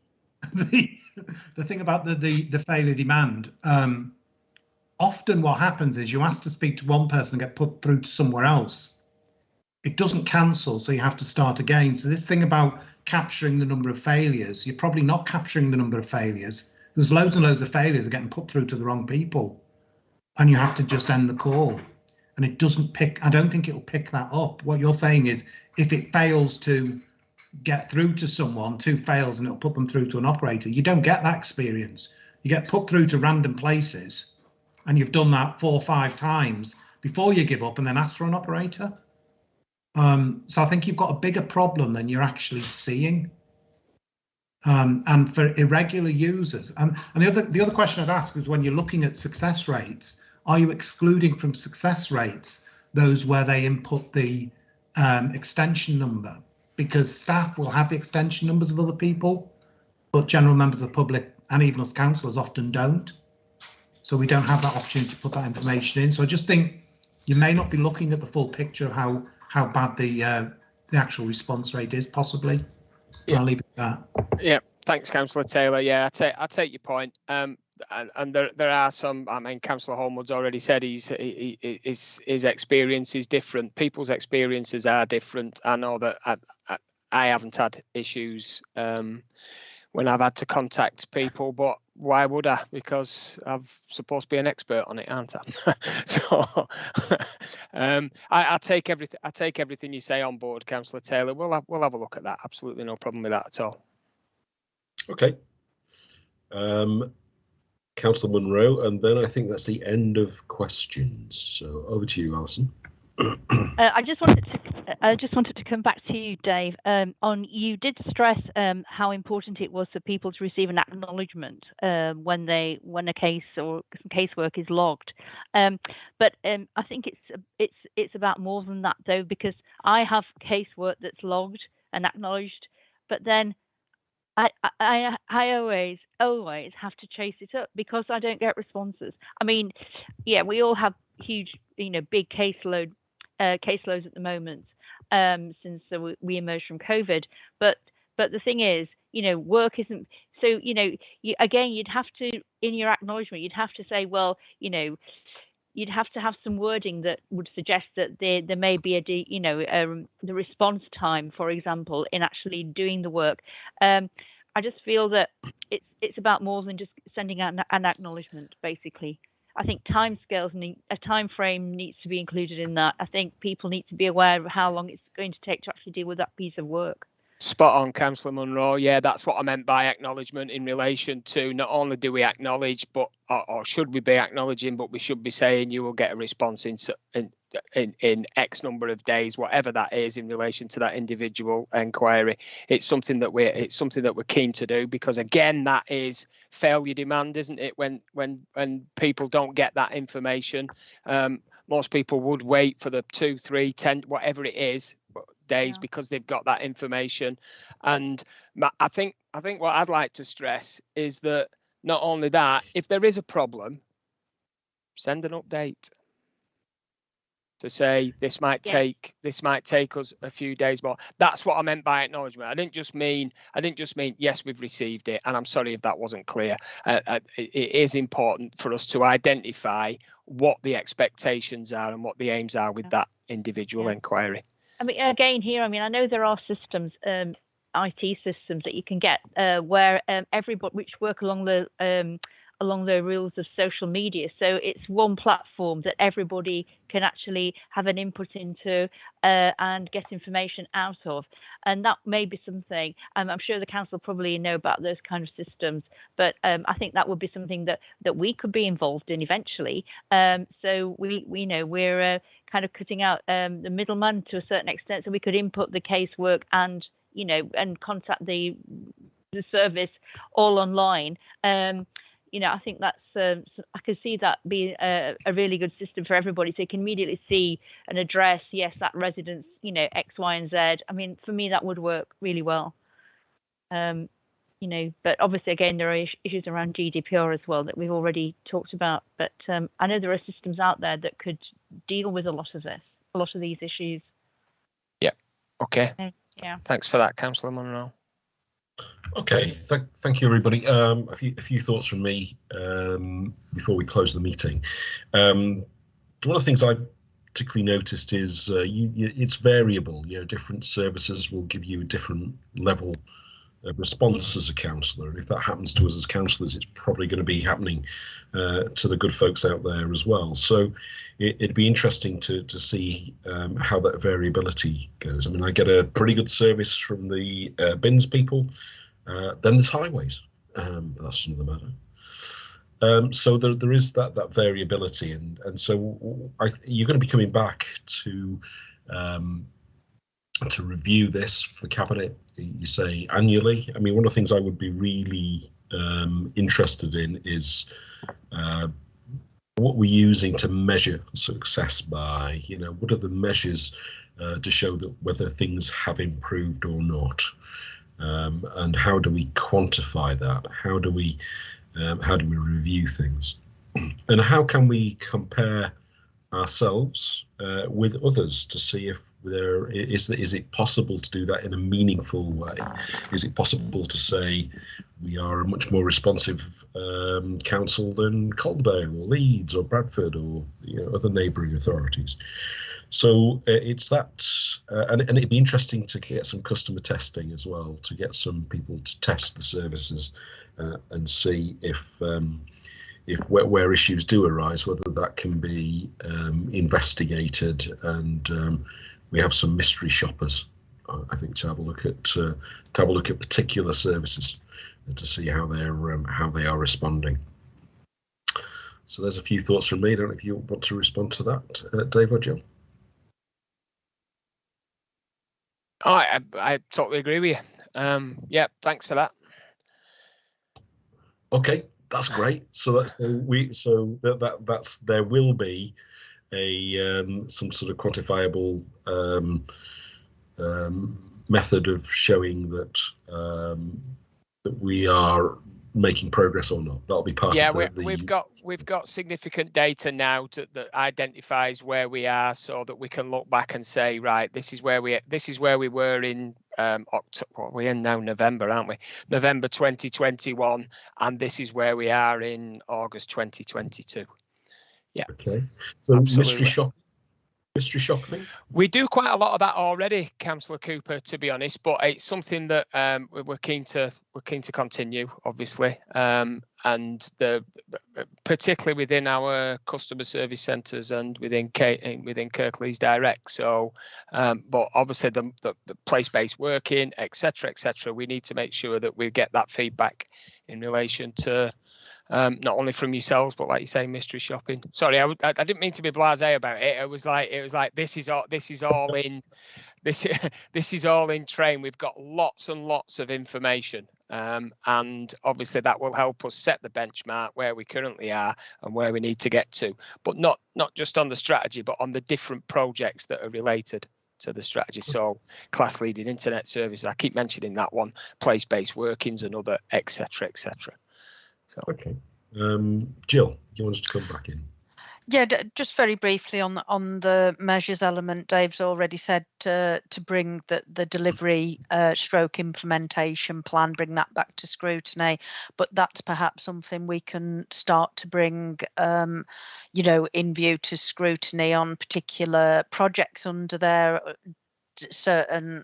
G: thing about the failure demand. Often what happens is you ask to speak to one person and get put through to somewhere else. It doesn't cancel, so you have to start again. So this thing about capturing the number of failures, you're probably not capturing the number of failures. There's loads and loads of failures getting put through to the wrong people, and you have to just end the call. And it doesn't pick, I don't think it'll pick that up. What you're saying is if it fails to get through to someone, 2 fails, and it'll put them through to an operator, you don't get that experience. You get put through to random places, and you've done that 4 or 5 times before you give up and then ask for an operator. So I think you've got a bigger problem than you're actually seeing. And for irregular users, and the other question I'd ask is, when you're looking at success rates, are you excluding from success rates those where they input the extension number? Because staff will have the extension numbers of other people, but general members of the public and even us councillors often don't. So we don't have that opportunity to put that information in. So I just think you may not be looking at the full picture of how bad the actual response rate is, possibly. Yeah. I'll leave it at that.
L: Yeah, thanks, Councillor Taylor. Yeah, I take your point. And there are some. I mean, Councillor Holmwood's already said his experience is different. People's experiences are different. I know that I haven't had issues when I've had to contact people, but why would I? Because I'm supposed to be an expert on it, aren't I? So I take everything. I take everything you say on board, Councillor Taylor. We'll have a look at that. Absolutely no problem with that at all.
A: Okay. Councillor Munro, and then I think that's the end of questions. So over to you, Alison.
B: I just wanted to come back to you, Dave. You did stress how important it was for people to receive an acknowledgement when a case or some casework is logged. But I think it's about more than that, though, because I have casework that's logged and acknowledged, but then I always have to chase it up because I don't get responses. I mean, yeah, we all have huge, big caseloads at the moment since we emerged from COVID. But the thing is, work isn't. So you'd have to, in your acknowledgement, you'd have to say, well, you'd have to have some wording that would suggest that there may be the response time, for example, in actually doing the work. I just feel that it's about more than just sending out an acknowledgement, basically. I think timescales and a time frame needs to be included in that. I think people need to be aware of how long it's going to take to actually deal with that piece of work.
L: Spot on, Councillor Munro. Yeah, that's what I meant by acknowledgement in relation to not only do we acknowledge, but or should we be acknowledging, but we should be saying you will get a response in X number of days, whatever that is, in relation to that individual inquiry. It's something that we're keen to do, because again, that is failure demand, isn't it? When people don't get that information, most people would wait for the 2, 3, 10, whatever it is, days, because they've got that information. And I think what I'd like to stress is that not only that, if there is a problem, send an update to say this might take us a few days more. That's what I meant by acknowledgement. I didn't just mean yes, we've received it, and I'm sorry if that wasn't clear. It is important for us to identify what the expectations are and what the aims are with that individual inquiry.
B: I mean, again, here, I know there are systems, IT systems that you can get where everybody, which work along the rules of social media. So it's one platform that everybody can actually have an input into and get information out of. And that may be something, I'm sure the council probably know about those kind of systems, but I think that would be something that we could be involved in eventually. So we know we're kind of cutting out the middleman to a certain extent, so we could input the casework and contact the service all online. I think that's I could see that being a really good system for everybody, so you can immediately see an address. Yes, that residence, X, Y, and Z. I mean, for me, that would work really well. But obviously, again, there are issues around GDPR as well that we've already talked about. But I know there are systems out there that could deal with a lot of these issues.
L: Yeah. Okay.
B: Yeah.
L: Thanks for that, Councillor Munro.
A: Okay, thank you, everybody. A few thoughts from me before we close the meeting. One of the things I've particularly noticed is it's variable. Different services will give you a different level of response as a councillor, and if that happens to us as councillors, it's probably going to be happening to the good folks out there as well. So it'd be interesting to see how that variability goes. I mean, I get a pretty good service from the bins people. Then there's highways. That's another matter. So there is that variability, and so you're going to be coming back to review this for Cabinet, you say, annually. I mean, one of the things I would be really interested in is what we're using to measure success by. What are the measures to show that whether things have improved or not? And how do we quantify that? How do we review things? And how can we compare ourselves with others to see if is it possible to do that in a meaningful way? Is it possible to say we are a much more responsive council than Calderdale or Leeds or Bradford or other neighbouring authorities? So it's that, and it'd be interesting to get some customer testing as well, to get some people to test the services and see if where issues do arise, whether that can be investigated, and we have some mystery shoppers, I think, to have a look at particular services and to see how they are responding. So there's a few thoughts from me. I don't know if you want to respond to that, Dave or Jill.
L: Oh, I totally agree with you. Yeah, thanks for that.
A: Okay, that's great. So that's there will be a some sort of quantifiable method of showing that that we are making progress or not. That'll be part of the.
L: We've got significant data now that identifies where we are, so that we can look back and say, right, this is where we were in October. We're in now November, aren't we? November 2021, and this is where we are in August 2022. Yeah.
A: Okay. So
L: absolutely.
A: Mystery shopping?
L: We do quite a lot of that already, Councillor Cooper, to be honest, but it's something that we're keen to continue, obviously, and particularly within our customer service centres and within Kirklees Direct. So, but obviously the place-based working, etc., we need to make sure that we get that feedback in relation to. Not only from yourselves, but like you say, mystery shopping. Sorry, I didn't mean to be blasé about it. It was like this is all in train. We've got lots and lots of information, and obviously that will help us set the benchmark where we currently are and where we need to get to. But not just on the strategy, but on the different projects that are related to the strategy. So class leading internet services, I keep mentioning that one, place-based workings, another, etc. So.
A: Okay, Jill, you want us to come back in?
M: Yeah, just very briefly on the measures element. Dave's already said to bring the delivery stroke implementation plan, bring that back to scrutiny, but that's perhaps something we can start to bring, in view to scrutiny on particular projects under there, certain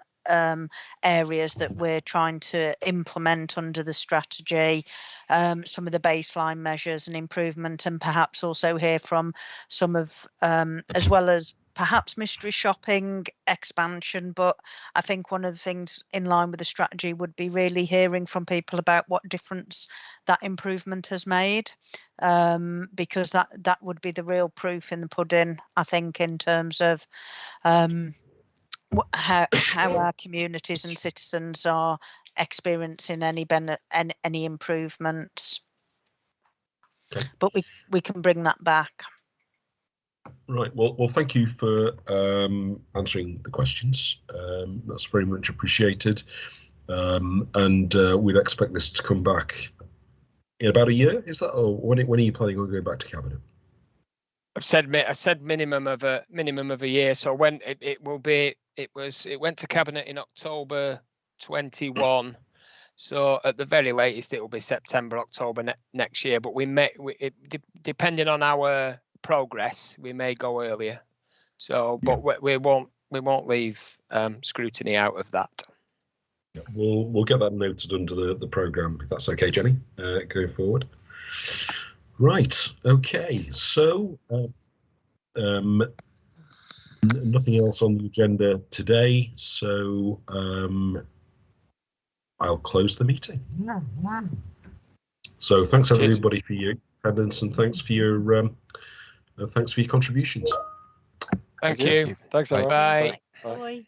M: areas that we're trying to implement under the strategy, some of the baseline measures and improvement, and perhaps also hear from some of, as well as perhaps mystery shopping expansion. But I think one of the things in line with the strategy would be really hearing from people about what difference that improvement has made, because that would be the real proof in the pudding, I think, in terms of how our communities and citizens are experiencing any improvements.
A: Okay.
M: But we can bring that back.
A: Right. Well, thank you for answering the questions. That's very much appreciated. And we'd expect this to come back in about a year. Is that, or when are you planning on going back to cabinet?
L: I said minimum of a year. So when it will be, it went to cabinet in October 21. So at the very latest, it will be September, October next year. But depending on our progress, we may go earlier. So, but we won't leave scrutiny out of that.
A: Yeah, we'll get that noted under the programme, if that's okay, Jenny, going forward. Right. Okay. So nothing else on the agenda today. So I'll close the meeting. So thanks everybody for your attendance, and thanks for your contributions.
L: Thank you.
H: Thanks, everyone.
L: Bye.
H: Bye.